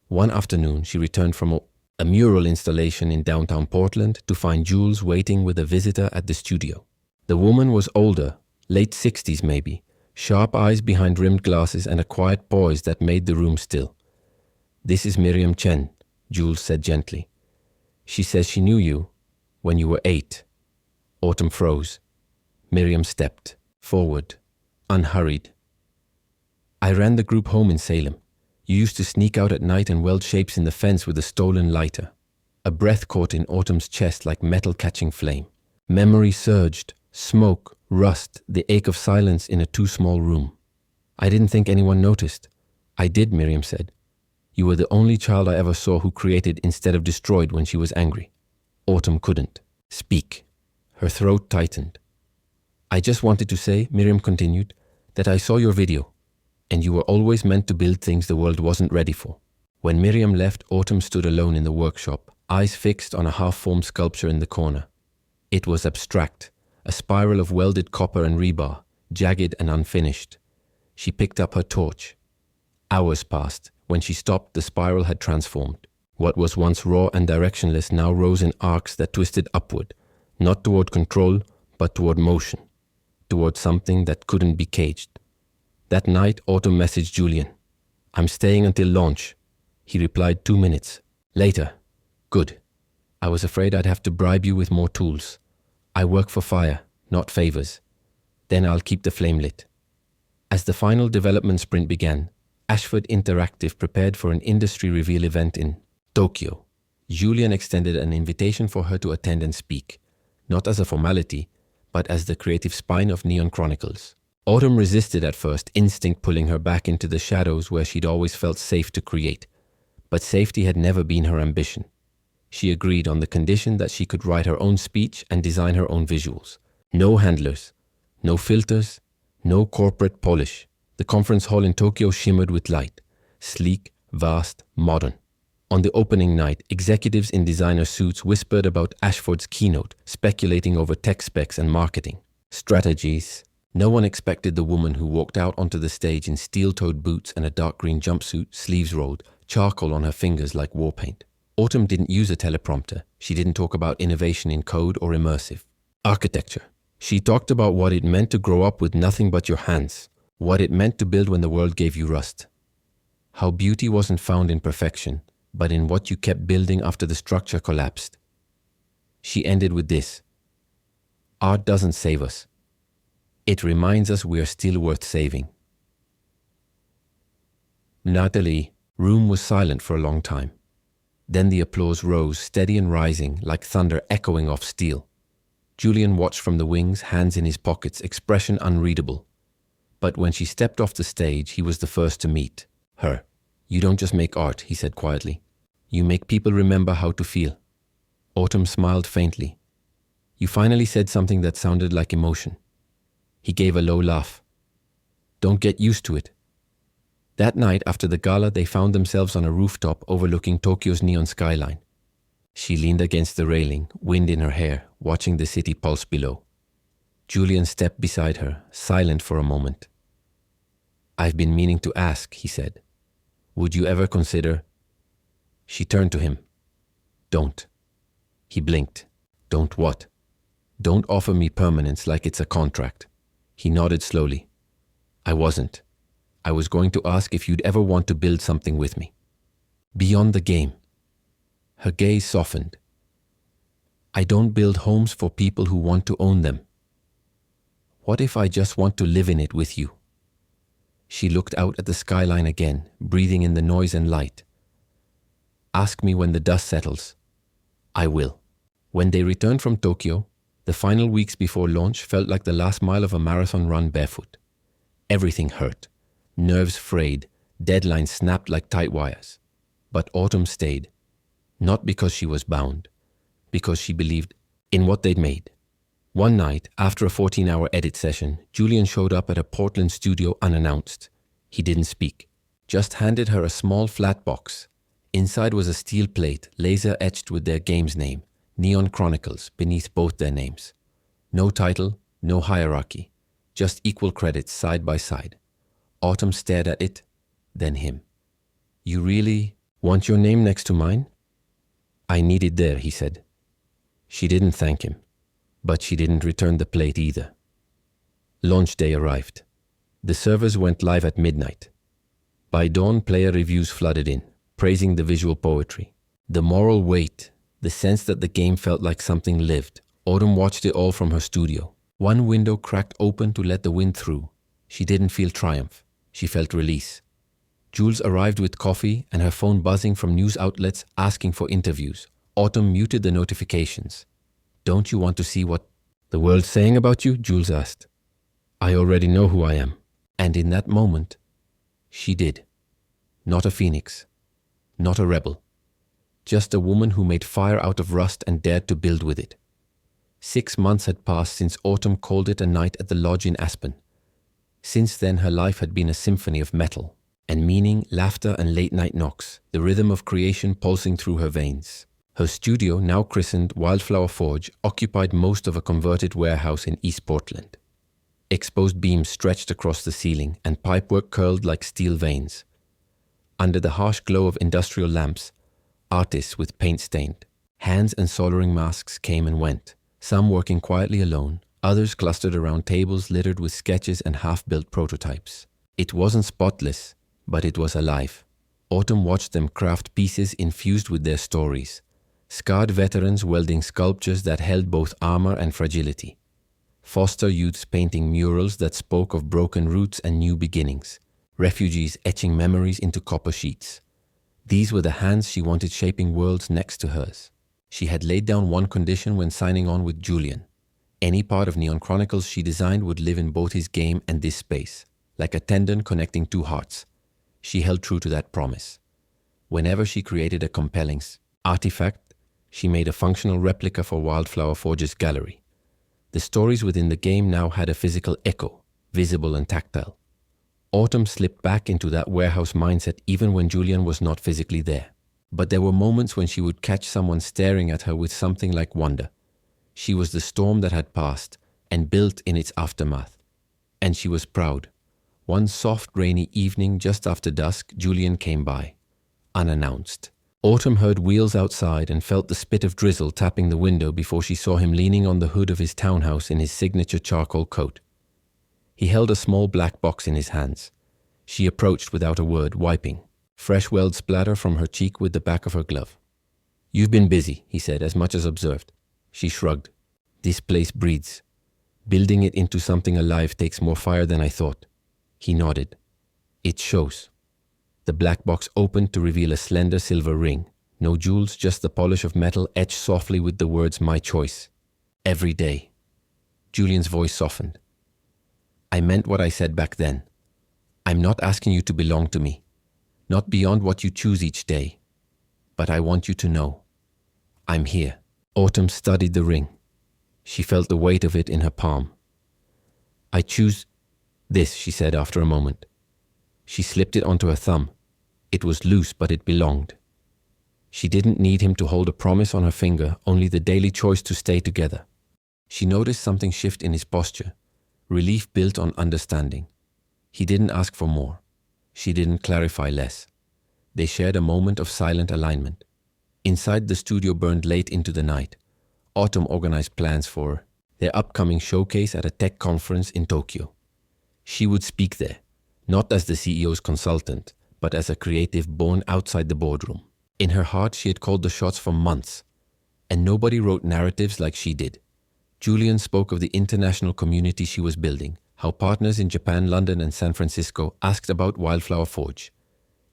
One afternoon, she returned from a mural installation in downtown Portland to find Jules waiting with a visitor at the studio. The woman was older, late 60s maybe, sharp eyes behind rimmed glasses and a quiet poise that made the room still. This is Miriam Chen, Jules said gently. She says she knew you when you were 8. Autumn froze. Miriam stepped forward, unhurried. I ran the group home in Salem. You used to sneak out at night and weld shapes in the fence with a stolen lighter. A breath caught in Autumn's chest like metal catching flame. Memory surged, smoke, rust, the ache of silence in a too small room. I didn't think anyone noticed. I did, Miriam said. You were the only child I ever saw who created instead of destroyed when she was angry. Autumn couldn't speak. Her throat tightened. I just wanted to say, Miriam continued, that I saw your video. And you were always meant to build things the world wasn't ready for. When Miriam left, Autumn stood alone in the workshop, eyes fixed on a half-formed sculpture in the corner. It was abstract, a spiral of welded copper and rebar, jagged and unfinished. She picked up her torch. Hours passed. When she stopped, the spiral had transformed. What was once raw and directionless now rose in arcs that twisted upward, not toward control, but toward motion, toward something that couldn't be caged. That night, Autumn messaged Julian. I'm staying until launch. He replied 2 minutes. Later. Good. I was afraid I'd have to bribe you with more tools. I work for fire, not favors. Then I'll keep the flame lit. As the final development sprint began, Ashford Interactive prepared for an industry reveal event in Tokyo. Julian extended an invitation for her to attend and speak, not as a formality, but as the creative spine of Neon Chronicles. Autumn resisted at first, instinct pulling her back into the shadows where she'd always felt safe to create. But safety had never been her ambition. She agreed on the condition that she could write her own speech and design her own visuals. No handlers, no filters, no corporate polish. The conference hall in Tokyo shimmered with light, sleek, vast, modern. On the opening night, executives in designer suits whispered about Ashford's keynote, speculating over tech specs and marketing strategies. No one expected the woman who walked out onto the stage in steel-toed boots and a dark green jumpsuit, sleeves rolled, charcoal on her fingers like war paint. Autumn didn't use a teleprompter. She didn't talk about innovation in code or immersive architecture. She talked about what it meant to grow up with nothing but your hands, what it meant to build when the world gave you rust. How beauty wasn't found in perfection, but in what you kept building after the structure collapsed. She ended with this: art doesn't save us. It reminds us we are still worth saving. Natalie, room was silent for a long time. Then the applause rose, steady and rising, like thunder echoing off steel. Julian watched from the wings, hands in his pockets, expression unreadable. But when she stepped off the stage, he was the first to meet her. "You don't just make art," he said quietly. "You make people remember how to feel." Autumn smiled faintly. "You finally said something that sounded like emotion." He gave a low laugh. "Don't get used to it." That night after the gala, they found themselves on a rooftop overlooking Tokyo's neon skyline. She leaned against the railing, wind in her hair, watching the city pulse below. Julian stepped beside her, silent for a moment. "I've been meaning to ask," he said. "Would you ever consider—" She turned to him. "Don't." He blinked. "Don't what?" "Don't offer me permanence like it's a contract." He nodded slowly. "I wasn't. I was going to ask if you'd ever want to build something with me. Beyond the game." Her gaze softened. "I don't build homes for people who want to own them. What if I just want to live in it with you?" She looked out at the skyline again, breathing in the noise and light. "Ask me when the dust settles." "I will." When they returned from Tokyo, the final weeks before launch felt like the last mile of a marathon run barefoot. Everything hurt. Nerves frayed, deadlines snapped like tight wires. But Autumn stayed. Not because she was bound, because she believed in what they'd made. One night, after a 14-hour edit session, Julian showed up at a Portland studio unannounced. He didn't speak, just handed her a small flat box. Inside was a steel plate, laser-etched with their game's name, Neon Chronicles, beneath both their names. No title, no hierarchy, just equal credits side by side. Autumn stared at it, then him. "You really want your name next to mine?" "I need it there," he said. She didn't thank him, but she didn't return the plate either. Launch day arrived. The servers went live at midnight. By dawn, player reviews flooded in, praising the visual poetry, the moral weight, the sense that the game felt like something lived. Autumn watched it all from her studio. One window cracked open to let the wind through. She didn't feel triumph. She felt release. Jules arrived with coffee and her phone buzzing from news outlets asking for interviews. Autumn muted the notifications. "Don't you want to see what the world's saying about you?" Jules asked. "I already know who I am." And in that moment, she did. Not a phoenix. Not a rebel. Just a woman who made fire out of rust and dared to build with it. 6 months had passed since Autumn called it a night at the lodge in Aspen. Since then, her life had been a symphony of metal and meaning, laughter and late-night knocks, the rhythm of creation pulsing through her veins. Her studio, now christened Wildflower Forge, occupied most of a converted warehouse in East Portland. Exposed beams stretched across the ceiling and pipework curled like steel veins. Under the harsh glow of industrial lamps, artists with paint stained hands and soldering masks came and went, some working quietly alone, others clustered around tables littered with sketches and half-built prototypes. It wasn't spotless, but it was alive. Autumn watched them craft pieces infused with their stories, scarred veterans welding sculptures that held both armor and fragility, foster youths painting murals that spoke of broken roots and new beginnings, refugees etching memories into copper sheets. These were the hands she wanted shaping worlds next to hers. She had laid down one condition when signing on with Julian. Any part of Neon Chronicles she designed would live in both his game and this space, like a tendon connecting two hearts. She held true to that promise. Whenever she created a compelling artifact, she made a functional replica for Wildflower Forge's gallery. The stories within the game now had a physical echo, visible and tactile. Autumn slipped back into that warehouse mindset even when Julian was not physically there. But there were moments when she would catch someone staring at her with something like wonder. She was the storm that had passed and built in its aftermath. And she was proud. One soft, rainy evening just after dusk, Julian came by, unannounced. Autumn heard wheels outside and felt the spit of drizzle tapping the window before she saw him leaning on the hood of his townhouse in his signature charcoal coat. He held a small black box in his hands. She approached without a word, wiping fresh weld splatter from her cheek with the back of her glove. "You've been busy," he said, as much as observed. She shrugged. "This place breathes. Building it into something alive takes more fire than I thought." He nodded. "It shows." The black box opened to reveal a slender silver ring. No jewels, just the polish of metal etched softly with the words, "My choice." "Every day." Julian's voice softened. "I meant what I said back then. I'm not asking you to belong to me. Not beyond what you choose each day. But I want you to know. I'm here." Autumn studied the ring. She felt the weight of it in her palm. "I choose this," she said after a moment. She slipped it onto her thumb. It was loose, but it belonged. She didn't need him to hold a promise on her finger, only the daily choice to stay together. She noticed something shift in his posture, relief built on understanding. He didn't ask for more. She didn't clarify less. They shared a moment of silent alignment. Inside, the studio burned late into the night. Autumn organized plans for their upcoming showcase at a tech conference in Tokyo. She would speak there, not as the CEO's consultant, but as a creative born outside the boardroom. In her heart, she had called the shots for months, and nobody wrote narratives like she did. Julian spoke of the international community she was building, how partners in Japan, London, and San Francisco asked about Wildflower Forge.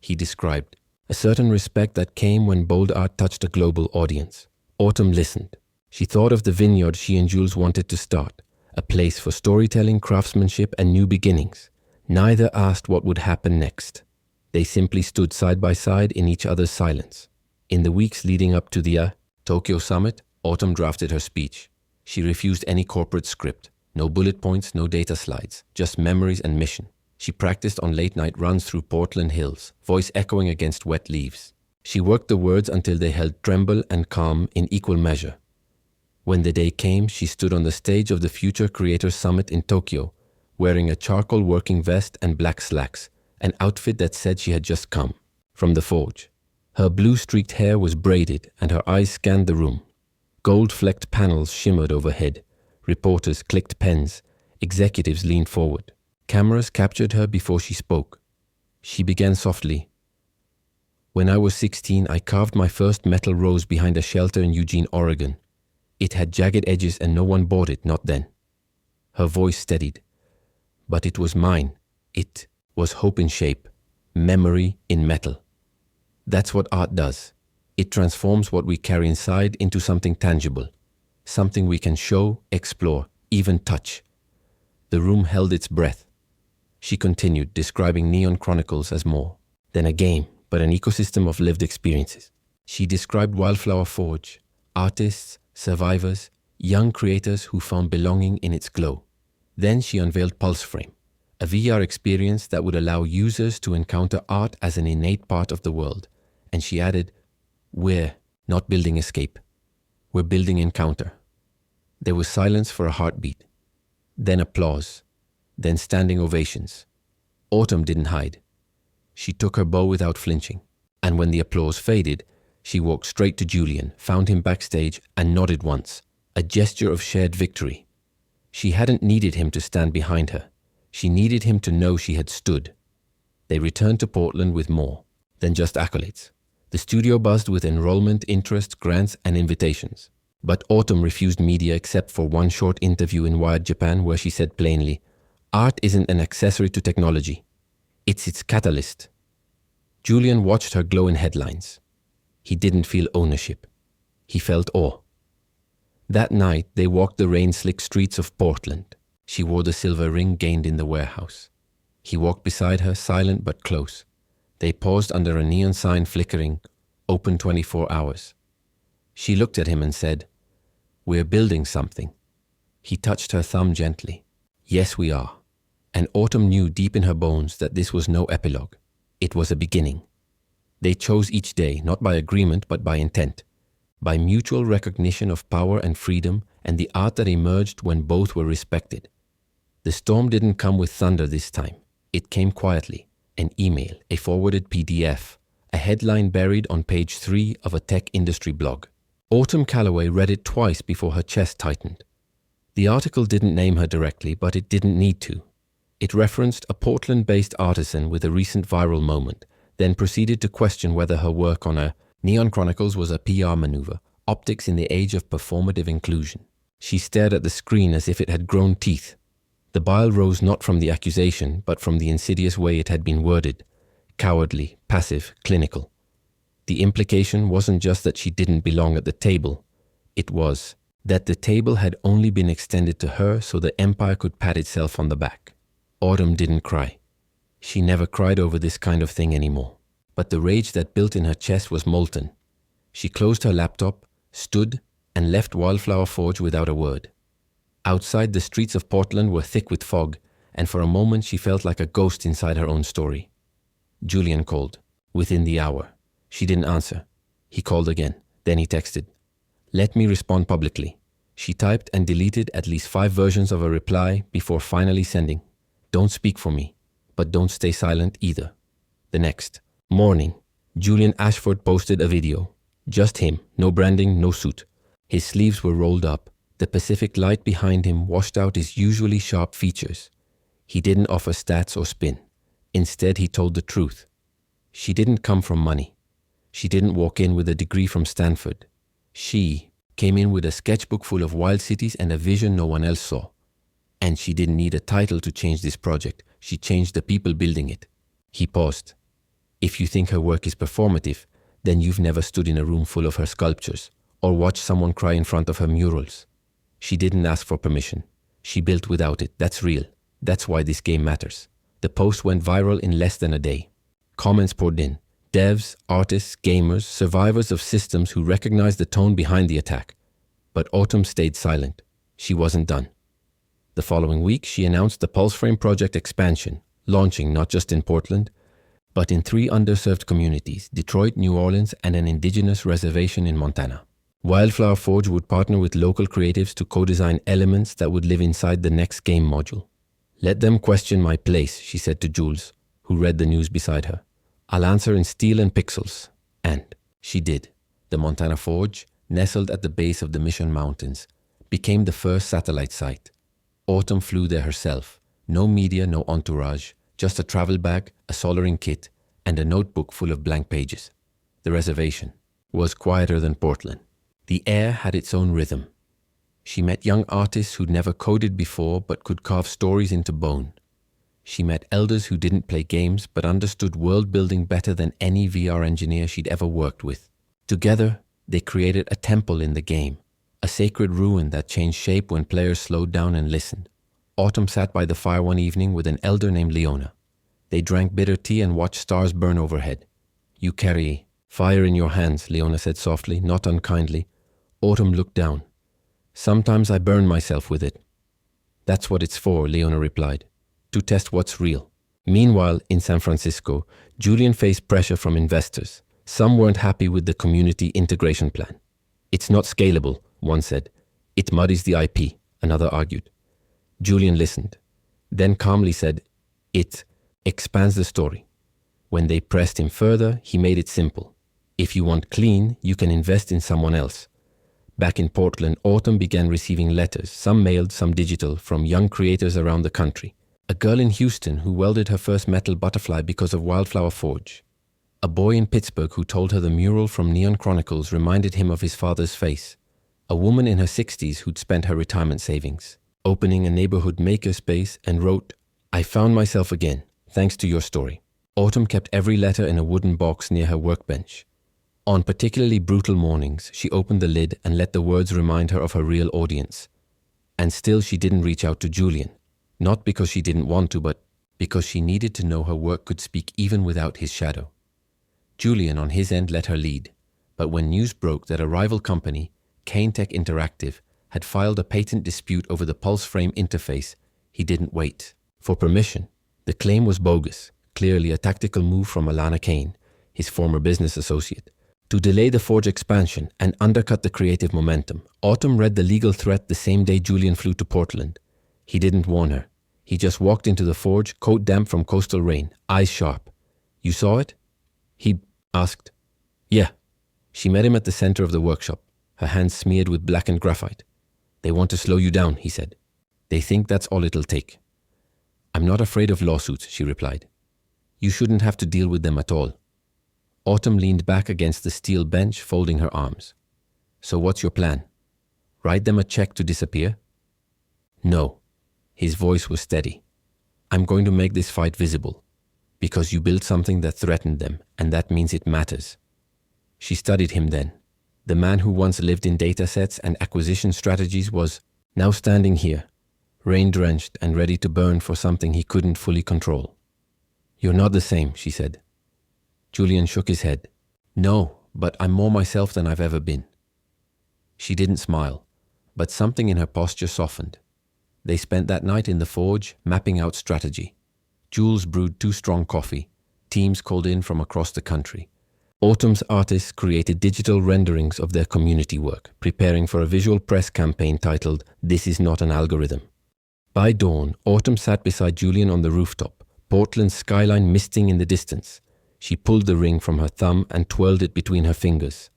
He described a certain respect that came when bold art touched a global audience. Autumn listened. She thought of the vineyard she and Jules wanted to start, a place for storytelling, craftsmanship, and new beginnings. Neither asked what would happen next. They simply stood side by side in each other's silence. In the weeks leading up to the Tokyo summit, Autumn drafted her speech. She refused any corporate script. No bullet points, no data slides, just memories and mission. She practiced on late-night runs through Portland hills, voice echoing against wet leaves. She worked the words until they held tremble and calm in equal measure. When the day came, she stood on the stage of the Future Creators Summit in Tokyo, wearing a charcoal working vest and black slacks, an outfit that said she had just come from the forge. Her blue-streaked hair was braided, and her eyes scanned the room. Gold-flecked panels shimmered overhead. Reporters clicked pens. Executives leaned forward. Cameras captured her before she spoke. She began softly. "When I was 16, I carved my first metal rose behind a shelter in Eugene, Oregon. It had jagged edges and no one bought it, not then." Her voice steadied. "But it was mine. It was hope in shape, memory in metal. That's what art does. It transforms what we carry inside into something tangible, something we can show, explore, even touch." The room held its breath. She continued, describing Neon Chronicles as more than a game, but an ecosystem of lived experiences. She described Wildflower Forge, artists, survivors, young creators who found belonging in its glow. Then she unveiled Pulse Frame, a VR experience that would allow users to encounter art as an innate part of the world. And she added, "We're not building escape. We're building encounter." There was silence for a heartbeat. Then applause. Then standing ovations. Autumn didn't hide. She took her bow without flinching. And when the applause faded, she walked straight to Julian, found him backstage, and nodded once, a gesture of shared victory. She hadn't needed him to stand behind her. She needed him to know she had stood. They returned to Portland with more than just accolades. The studio buzzed with enrollment, interest, grants, and invitations. But Autumn refused media except for one short interview in Wired Japan where she said plainly, "Art isn't an accessory to technology. It's its catalyst." Julian watched her glow in headlines. He didn't feel ownership. He felt awe. That night, they walked the rain-slick streets of Portland. She wore the silver ring gained in the warehouse. He walked beside her, silent but close. They paused under a neon sign flickering, "Open 24 hours." She looked at him and said, "We're building something." He touched her thumb gently. "Yes, we are." And Autumn knew deep in her bones that this was no epilogue. It was a beginning. They chose each day, not by agreement, but by intent, by mutual recognition of power and freedom and the art that emerged when both were respected. The storm didn't come with thunder this time. It came quietly, an email, a forwarded PDF, a headline buried on page 3 of a tech industry blog. Autumn Calloway read it twice before her chest tightened. The article didn't name her directly, but it didn't need to. It referenced a Portland-based artisan with a recent viral moment, then proceeded to question whether her work on a Neon Chronicles was a PR maneuver, optics in the age of performative inclusion. She stared at the screen as if it had grown teeth. The bile rose not from the accusation, but from the insidious way it had been worded. Cowardly, passive, clinical. The implication wasn't just that she didn't belong at the table. It was that the table had only been extended to her so the empire could pat itself on the back. Autumn didn't cry. She never cried over this kind of thing anymore. But the rage that built in her chest was molten. She closed her laptop, stood, and left Wildflower Forge without a word. Outside, the streets of Portland were thick with fog, and for a moment she felt like a ghost inside her own story. Julian called, within the hour. She didn't answer. He called again. Then he texted, "Let me respond publicly." She typed and deleted at least 5 versions of a reply before finally sending, "Don't speak for me, but don't stay silent either." The next morning, Julian Ashford posted a video. Just him, no branding, no suit. His sleeves were rolled up. The Pacific light behind him washed out his usually sharp features. He didn't offer stats or spin. Instead, he told the truth. She didn't come from money. She didn't walk in with a degree from Stanford. She came in with a sketchbook full of wild cities and a vision no one else saw. And she didn't need a title to change this project. She changed the people building it. He paused. If you think her work is performative, then you've never stood in a room full of her sculptures or watched someone cry in front of her murals. She didn't ask for permission. She built without it. That's real. That's why this game matters. The post went viral in less than a day. Comments poured in. Devs, artists, gamers, survivors of systems who recognized the tone behind the attack. But Autumn stayed silent. She wasn't done. The following week, she announced the PulseFrame project expansion, launching not just in Portland, but in 3 underserved communities, Detroit, New Orleans, and an indigenous reservation in Montana. Wildflower Forge would partner with local creatives to co-design elements that would live inside the next game module. "Let them question my place," she said to Jules, who read the news beside her. "I'll answer in steel and pixels." And she did. The Montana Forge, nestled at the base of the Mission Mountains, became the first satellite site. Autumn flew there herself. No media, no entourage, just a travel bag, a soldering kit, and a notebook full of blank pages. The reservation was quieter than Portland. The air had its own rhythm. She met young artists who'd never coded before but could carve stories into bone. She met elders who didn't play games but understood world building better than any VR engineer she'd ever worked with. Together, they created a temple in the game, a sacred ruin that changed shape when players slowed down and listened. Autumn sat by the fire one evening with an elder named Leona. They drank bitter tea and watched stars burn overhead. "You carry fire in your hands," Leona said softly, not unkindly. Autumn looked down. "Sometimes I burn myself with it." "That's what it's for," Leona replied. "To test what's real." Meanwhile, in San Francisco, Julian faced pressure from investors. Some weren't happy with the community integration plan. "It's not scalable," one said. "It muddies the IP," another argued. Julian listened, then calmly said, "It expands the story." When they pressed him further, he made it simple. "If you want clean, you can invest in someone else." Back in Portland, Autumn began receiving letters, some mailed, some digital, from young creators around the country. A girl in Houston who welded her first metal butterfly because of Wildflower Forge. A boy in Pittsburgh who told her the mural from Neon Chronicles reminded him of his father's face. A woman in her 60s who'd spent her retirement savings, opening a neighborhood makerspace, and wrote, "I found myself again, thanks to your story." Autumn kept every letter in a wooden box near her workbench. On particularly brutal mornings, she opened the lid and let the words remind her of her real audience. And still she didn't reach out to Julian, not because she didn't want to, but because she needed to know her work could speak even without his shadow. Julian, on his end, let her lead, but when news broke that a rival company, Kane Tech Interactive, had filed a patent dispute over the PulseFrame interface, he didn't wait for permission. The claim was bogus, clearly a tactical move from Alana Kane. his former business associate. To delay the forge expansion and undercut the creative momentum, Autumn read the legal threat the same day Julian flew to Portland. He didn't warn her. He just walked into the forge, coat damp from coastal rain, eyes sharp. "You saw it?" he asked. "Yeah." She met him at the center of the workshop, her hands smeared with blackened graphite. "They want to slow you down," he said. "They think that's all it'll take." "I'm not afraid of lawsuits," she replied. "You shouldn't have to deal with them at all." Autumn leaned back against the steel bench, folding her arms. "So what's your plan? Write them a check to disappear?" "No." His voice was steady. "I'm going to make this fight visible. Because you built something that threatened them, and that means it matters." She studied him then. The man who once lived in data sets and acquisition strategies was now standing here, rain-drenched and ready to burn for something he couldn't fully control. "You're not the same," she said. Julian shook his head. "No, but I'm more myself than I've ever been." She didn't smile, but something in her posture softened. They spent that night in the forge, mapping out strategy. Jules brewed 2 strong coffee. Teams called in from across the country. Autumn's artists created digital renderings of their community work, preparing for a visual press campaign titled, "This is not an algorithm." By dawn, Autumn sat beside Julian on the rooftop, Portland's skyline misting in the distance. She pulled the ring from her thumb and twirled it between her fingers.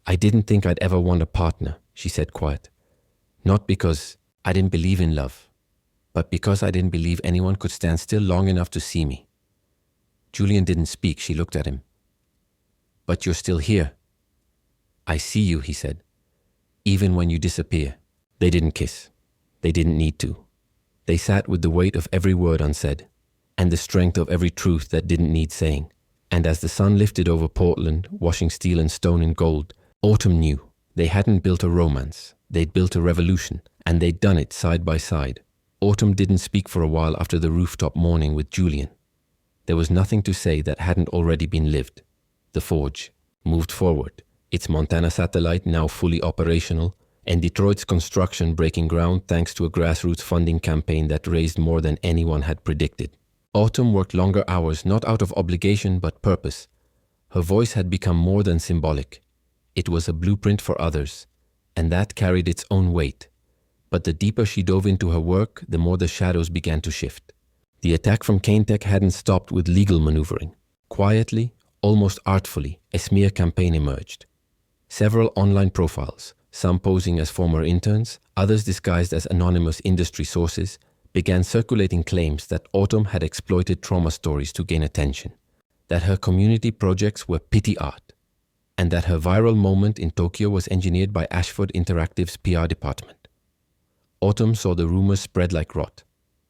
"I didn't think I'd ever want a partner," she said quiet. "Not because I didn't believe in love, but because I didn't believe anyone could stand still long enough to see me." Julian didn't speak. She looked at him. "But you're still here." "I see you," he said. "Even when you disappear." They didn't kiss. They didn't need to. They sat with the weight of every word unsaid, and the strength of every truth that didn't need saying. And as the sun lifted over Portland, washing steel and stone in gold, Autumn knew they hadn't built a romance. They'd built a revolution, and they'd done it side by side. Autumn didn't speak for a while after the rooftop morning with Julian. There was nothing to say that hadn't already been lived. The forge moved forward, its Montana satellite now fully operational, and Detroit's construction breaking ground thanks to a grassroots funding campaign that raised more than anyone had predicted. Autumn worked longer hours not out of obligation but purpose. Her voice had become more than symbolic. It was a blueprint for others, and that carried its own weight. But the deeper she dove into her work, the more the shadows began to shift. The attack from Caintech hadn't stopped with legal maneuvering. Quietly, almost artfully, a smear campaign emerged. Several online profiles, some posing as former interns, others disguised as anonymous industry sources, began circulating claims that Autumn had exploited trauma stories to gain attention, that her community projects were pity art, and that her viral moment in Tokyo was engineered by Ashford Interactive's PR department. Autumn saw the rumors spread like rot,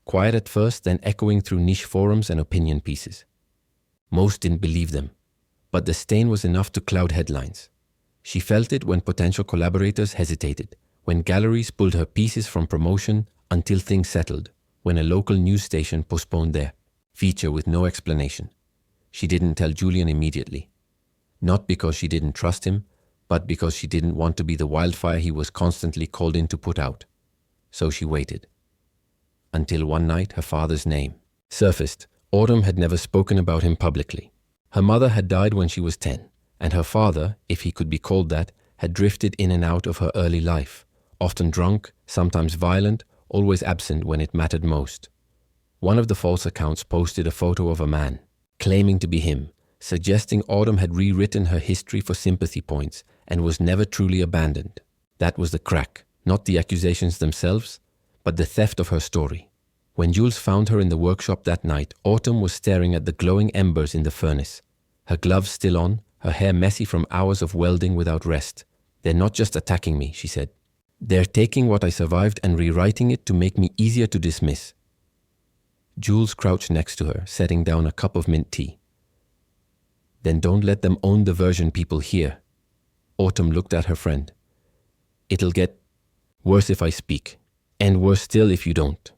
quiet at first, then echoing through niche forums and opinion pieces. Most didn't believe them, but the stain was enough to cloud headlines. She felt it when potential collaborators hesitated, when galleries pulled her pieces from promotion until things settled, when a local news station postponed their feature with no explanation. She didn't tell Julian immediately. Not because she didn't trust him, but because she didn't want to be the wildfire he was constantly called in to put out. So she waited. Until one night her father's name surfaced. Autumn had never spoken about him publicly. Her mother had died when she was 10, and her father, if he could be called that, had drifted in and out of her early life, often drunk, sometimes violent, always absent when it mattered most. One of the false accounts posted a photo of a man, claiming to be him, suggesting Autumn had rewritten her history for sympathy points and was never truly abandoned. That was the crack, not the accusations themselves, but the theft of her story. When Jules found her in the workshop that night, Autumn was staring at the glowing embers in the furnace, her gloves still on, her hair messy from hours of welding without rest. "They're not just attacking me," she said. "They're taking what I survived and rewriting it to make me easier to dismiss." Jules crouched next to her, setting down a cup of mint tea. "Then don't let them own the version people hear." Autumn looked at her friend. "It'll get worse if I speak, and worse still if you don't."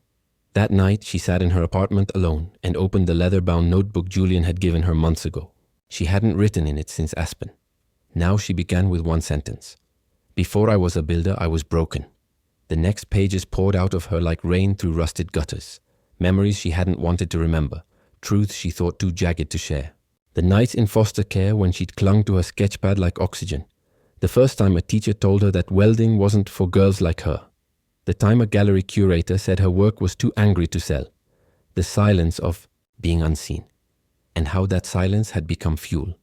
That night, she sat in her apartment alone and opened the leather-bound notebook Julian had given her months ago. She hadn't written in it since Aspen. Now she began with one sentence. "Before I was a builder, I was broken." The next pages poured out of her like rain through rusted gutters. Memories she hadn't wanted to remember. Truths she thought too jagged to share. The nights in foster care when she'd clung to her sketchpad like oxygen. The first time a teacher told her that welding wasn't for girls like her. The time a gallery curator said her work was too angry to sell. The silence of being unseen. And how that silence had become fuel.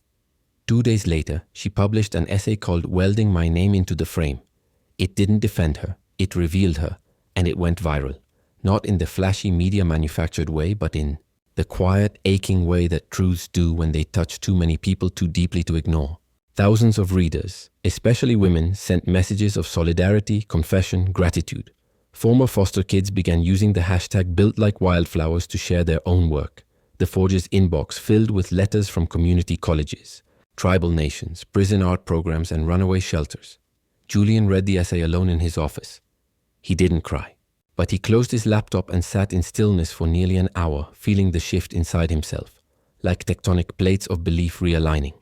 2 days later, she published an essay called Welding My Name into the Frame. It didn't defend her, it revealed her, and it went viral. Not in the flashy media-manufactured way, but in the quiet, aching way that truths do when they touch too many people too deeply to ignore. Thousands of readers, especially women, sent messages of solidarity, confession, gratitude. Former foster kids began using the hashtag Built Like Wildflowers to share their own work. The Forge's inbox filled with letters from community colleges, tribal nations, prison art programs, and runaway shelters. Julian read the essay alone in his office. He didn't cry, but he closed his laptop and sat in stillness for nearly an hour, feeling the shift inside himself, like tectonic plates of belief realigning.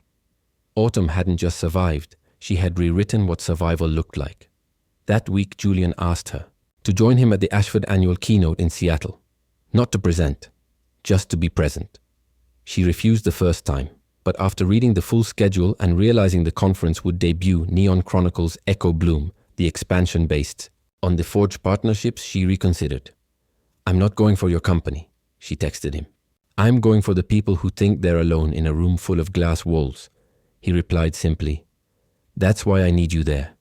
Autumn hadn't just survived, she had rewritten what survival looked like. That week, Julian asked her to join him at the Ashford annual keynote in Seattle. Not to present, just to be present. She refused the first time, but after reading the full schedule and realizing the conference would debut Neon Chronicles' Echo Bloom, the expansion based on the Forge partnerships, she reconsidered. "I'm not going for your company," she texted him. "I'm going for the people who think they're alone in a room full of glass walls." He replied simply, "That's why I need you there."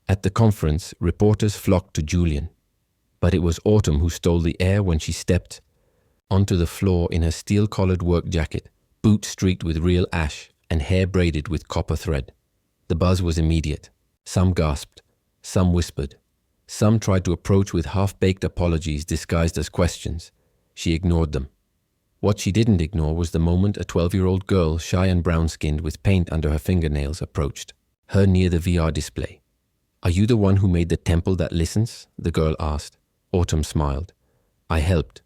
At the conference, reporters flocked to Julian. But it was Autumn who stole the air when she stepped onto the floor in her steel-collared work jacket, boots streaked with real ash and hair braided with copper thread. The buzz was immediate. Some gasped, some whispered. Some tried to approach with half-baked apologies disguised as questions. She ignored them. What she didn't ignore was the moment a 12-year-old girl, shy and brown-skinned with paint under her fingernails, approached her near the VR display. "Are you the one who made the temple that listens?" the girl asked. Autumn smiled. "I helped.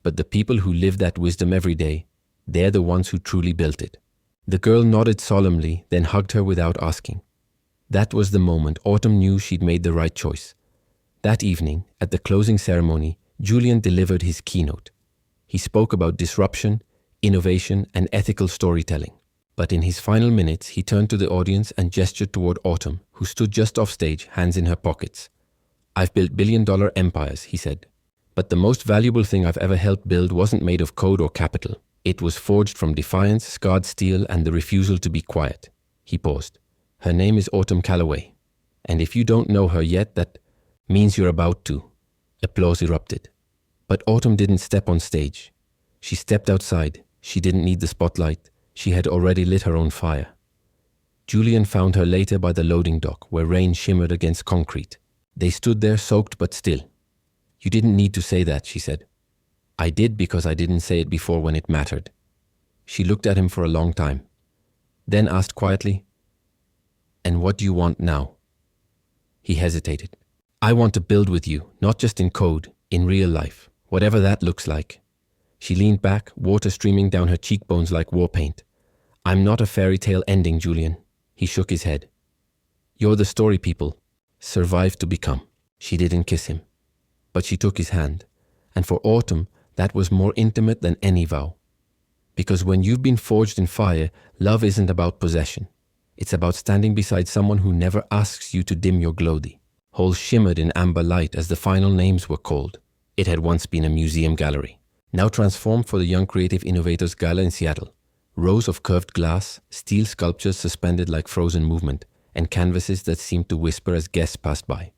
But the people who live that wisdom every day, they're the ones who truly built it." The girl nodded solemnly, then hugged her without asking. That was the moment Autumn knew she'd made the right choice. That evening, at the closing ceremony, Julian delivered his keynote. He spoke about disruption, innovation, and ethical storytelling. But in his final minutes, he turned to the audience and gestured toward Autumn, who stood just off stage, hands in her pockets. "I've built billion-dollar empires," he said. "But the most valuable thing I've ever helped build wasn't made of code or capital. It was forged from defiance, scarred steel, and the refusal to be quiet." He paused. "Her name is Autumn Calloway. And if you don't know her yet, that means you're about to." Applause erupted. But Autumn didn't step on stage. She stepped outside. She didn't need the spotlight. She had already lit her own fire. Julian found her later by the loading dock, where rain shimmered against concrete. They stood there, soaked but still. "You didn't need to say that," she said. "I did because I didn't say it before when it mattered." She looked at him for a long time, then asked quietly, "And what do you want now?" He hesitated. "I want to build with you, not just in code, in real life, whatever that looks like." She leaned back, water streaming down her cheekbones like war paint. "I'm not a fairy tale ending, Julian." He shook his head. "You're the story people survived to become." She didn't kiss him, but she took his hand. And for Autumn, that was more intimate than any vow. Because when you've been forged in fire, love isn't about possession. It's about standing beside someone who never asks you to dim your glow. The hall shimmered in amber light as the final names were called. It had once been a museum gallery, now transformed for the Young Creative Innovators Gala in Seattle. Rows of curved glass, steel sculptures suspended like frozen movement, and canvases that seemed to whisper as guests passed by.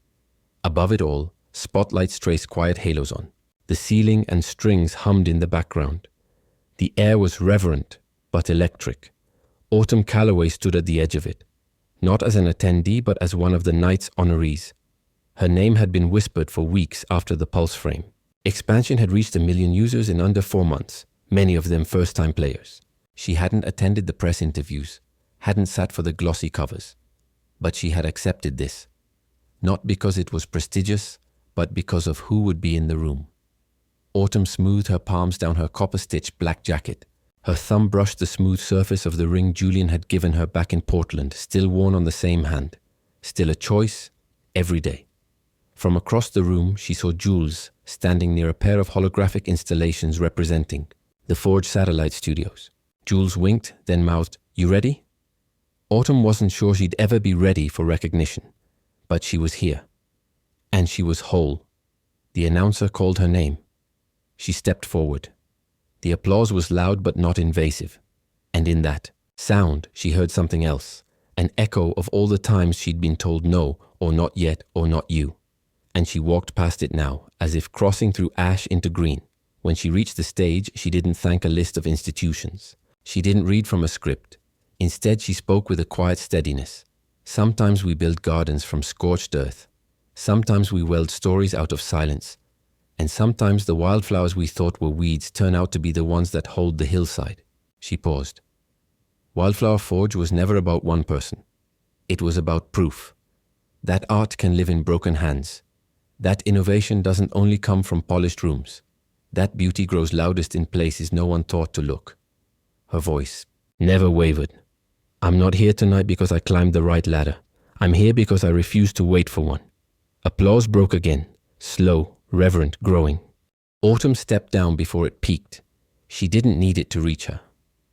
Above it all, spotlights traced quiet halos on. The ceiling and strings hummed in the background. The air was reverent, but electric. Autumn Calloway stood at the edge of it, not as an attendee, but as one of the night's honorees. Her name had been whispered for weeks after the Pulse frame. Expansion had reached 1 million users in under 4 months, many of them first-time players. She hadn't attended the press interviews, hadn't sat for the glossy covers. But she had accepted this, not because it was prestigious, but because of who would be in the room. Autumn smoothed her palms down her copper-stitched black jacket. Her thumb brushed the smooth surface of the ring Julian had given her back in Portland, still worn on the same hand. Still a choice, every day. From across the room, she saw Jules standing near a pair of holographic installations representing the Forge satellite studios. Jules winked, then mouthed, "You ready?" Autumn wasn't sure she'd ever be ready for recognition, but she was here. And she was whole. The announcer called her name. She stepped forward. The applause was loud but not invasive. And in that sound, she heard something else, an echo of all the times she'd been told no, or not yet, or not you. And she walked past it now, as if crossing through ash into green. When she reached the stage, she didn't thank a list of institutions. She didn't read from a script. Instead, she spoke with a quiet steadiness. Sometimes we build gardens from scorched earth. Sometimes we weld stories out of silence. And sometimes the wildflowers we thought were weeds turn out to be the ones that hold the hillside. She paused. Wildflower Forge was never about one person. It was about proof. That art can live in broken hands. That innovation doesn't only come from polished rooms. That beauty grows loudest in places no one thought to look. Her voice never wavered. "I'm not here tonight because I climbed the right ladder. I'm here because I refused to wait for one." Applause broke again, slow, reverent, growing. Autumn stepped down before it peaked. She didn't need it to reach her.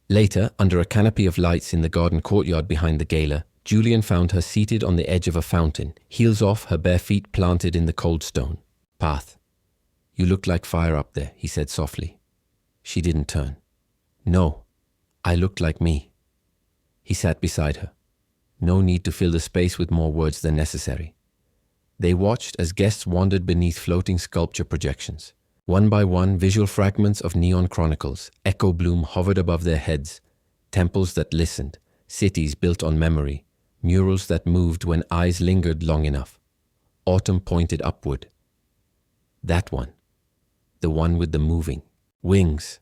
Later, under a canopy of lights in the garden courtyard behind the gala, Julian found her seated on the edge of a fountain, heels off, her bare feet planted in the cold stone path. "You looked like fire up there," he said softly. She didn't turn. "No, I looked like me." He sat beside her. No need to fill the space with more words than necessary. They watched as guests wandered beneath floating sculpture projections. One by one, visual fragments of neon chronicles, echo bloom hovered above their heads. Temples that listened, cities built on memory, murals that moved when eyes lingered long enough. Autumn pointed upward. That one. The one with the moving wings.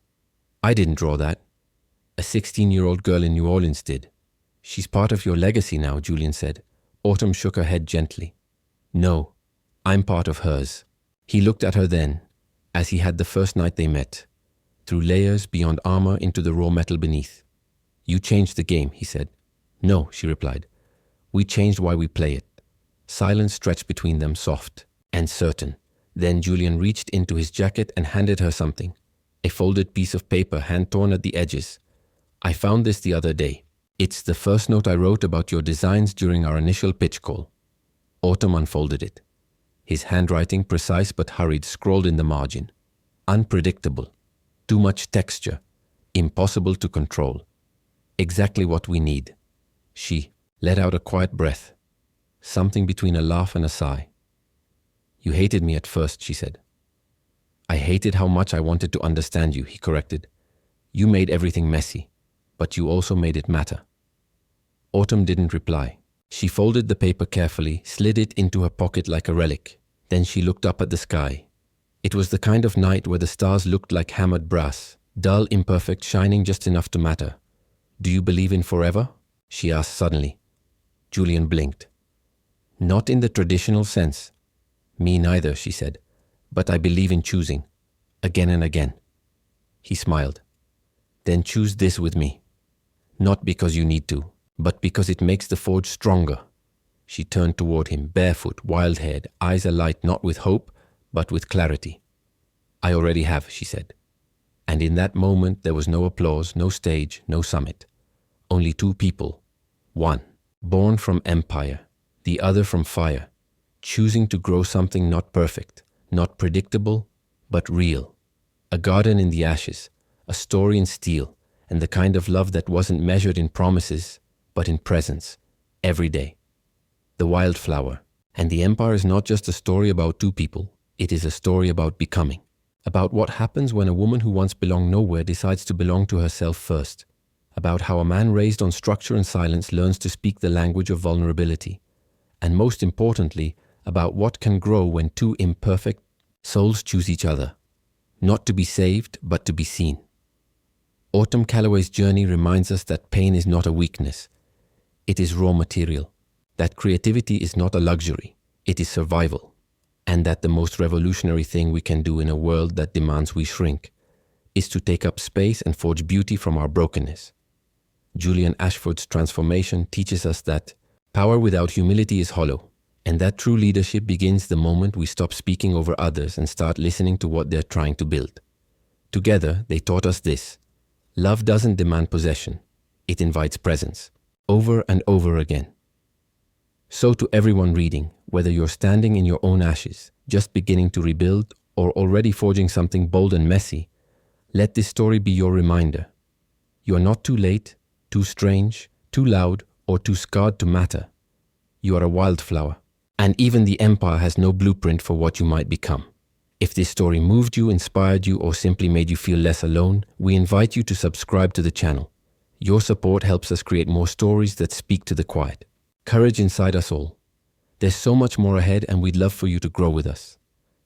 "I didn't draw that. A 16-year-old girl in New Orleans did." "She's part of your legacy now," Julian said. Autumn shook her head gently. "No, I'm part of hers." He looked at her then, as he had the first night they met, through layers beyond armor into the raw metal beneath. "You changed the game," he said. "No," she replied. "We changed why we play it." Silence stretched between them, soft and certain. Then Julian reached into his jacket and handed her something, a folded piece of paper hand-torn at the edges. "I found this the other day. It's the first note I wrote about your designs during our initial pitch call." Autumn unfolded it. His handwriting, precise but hurried, scrawled in the margin. "Unpredictable. Too much texture. Impossible to control. Exactly what we need." She let out a quiet breath, something between a laugh and a sigh. "You hated me at first," she said. "I hated how much I wanted to understand you," he corrected. "You made everything messy, but you also made it matter." Autumn didn't reply. She folded the paper carefully, slid it into her pocket like a relic. Then she looked up at the sky. It was the kind of night where the stars looked like hammered brass, dull, imperfect, shining just enough to matter. "Do you believe in forever?" she asked suddenly. Julian blinked. "Not in the traditional sense." "Me neither," she said. "But I believe in choosing. Again and again." He smiled. "Then choose this with me. Not because you need to, but because it makes the forge stronger." She turned toward him, barefoot, wild-haired, eyes alight not with hope, but with clarity. "I already have," she said. And in that moment there was no applause, no stage, no summit. Only two people. One, born from empire, the other from fire, choosing to grow something not perfect, not predictable, but real. A garden in the ashes, a story in steel, and the kind of love that wasn't measured in promises, but in presence, every day. The wildflower. And the empire is not just a story about two people, it is a story about becoming. About what happens when a woman who once belonged nowhere decides to belong to herself first. About how a man raised on structure and silence learns to speak the language of vulnerability. And most importantly, about what can grow when two imperfect souls choose each other. Not to be saved, but to be seen. Autumn Calloway's journey reminds us that pain is not a weakness. It is raw material. That creativity is not a luxury. It is survival. And that the most revolutionary thing we can do in a world that demands we shrink is to take up space and forge beauty from our brokenness. Julian Ashford's transformation teaches us that power without humility is hollow, and that true leadership begins the moment we stop speaking over others and start listening to what they're trying to build. Together, they taught us this: Love doesn't demand possession. It invites presence, over and over again. So to everyone reading, whether you're standing in your own ashes, just beginning to rebuild, or already forging something bold and messy, let this story be your reminder. You are not too late, too strange, too loud, or too scarred to matter. You are a wildflower, and even the empire has no blueprint for what you might become. If this story moved you, inspired you, or simply made you feel less alone, we invite you to subscribe to the channel. Your support helps us create more stories that speak to the quiet. Courage inside us all. There's so much more ahead, and we'd love for you to grow with us.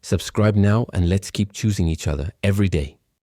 Subscribe now, and let's keep choosing each other every day.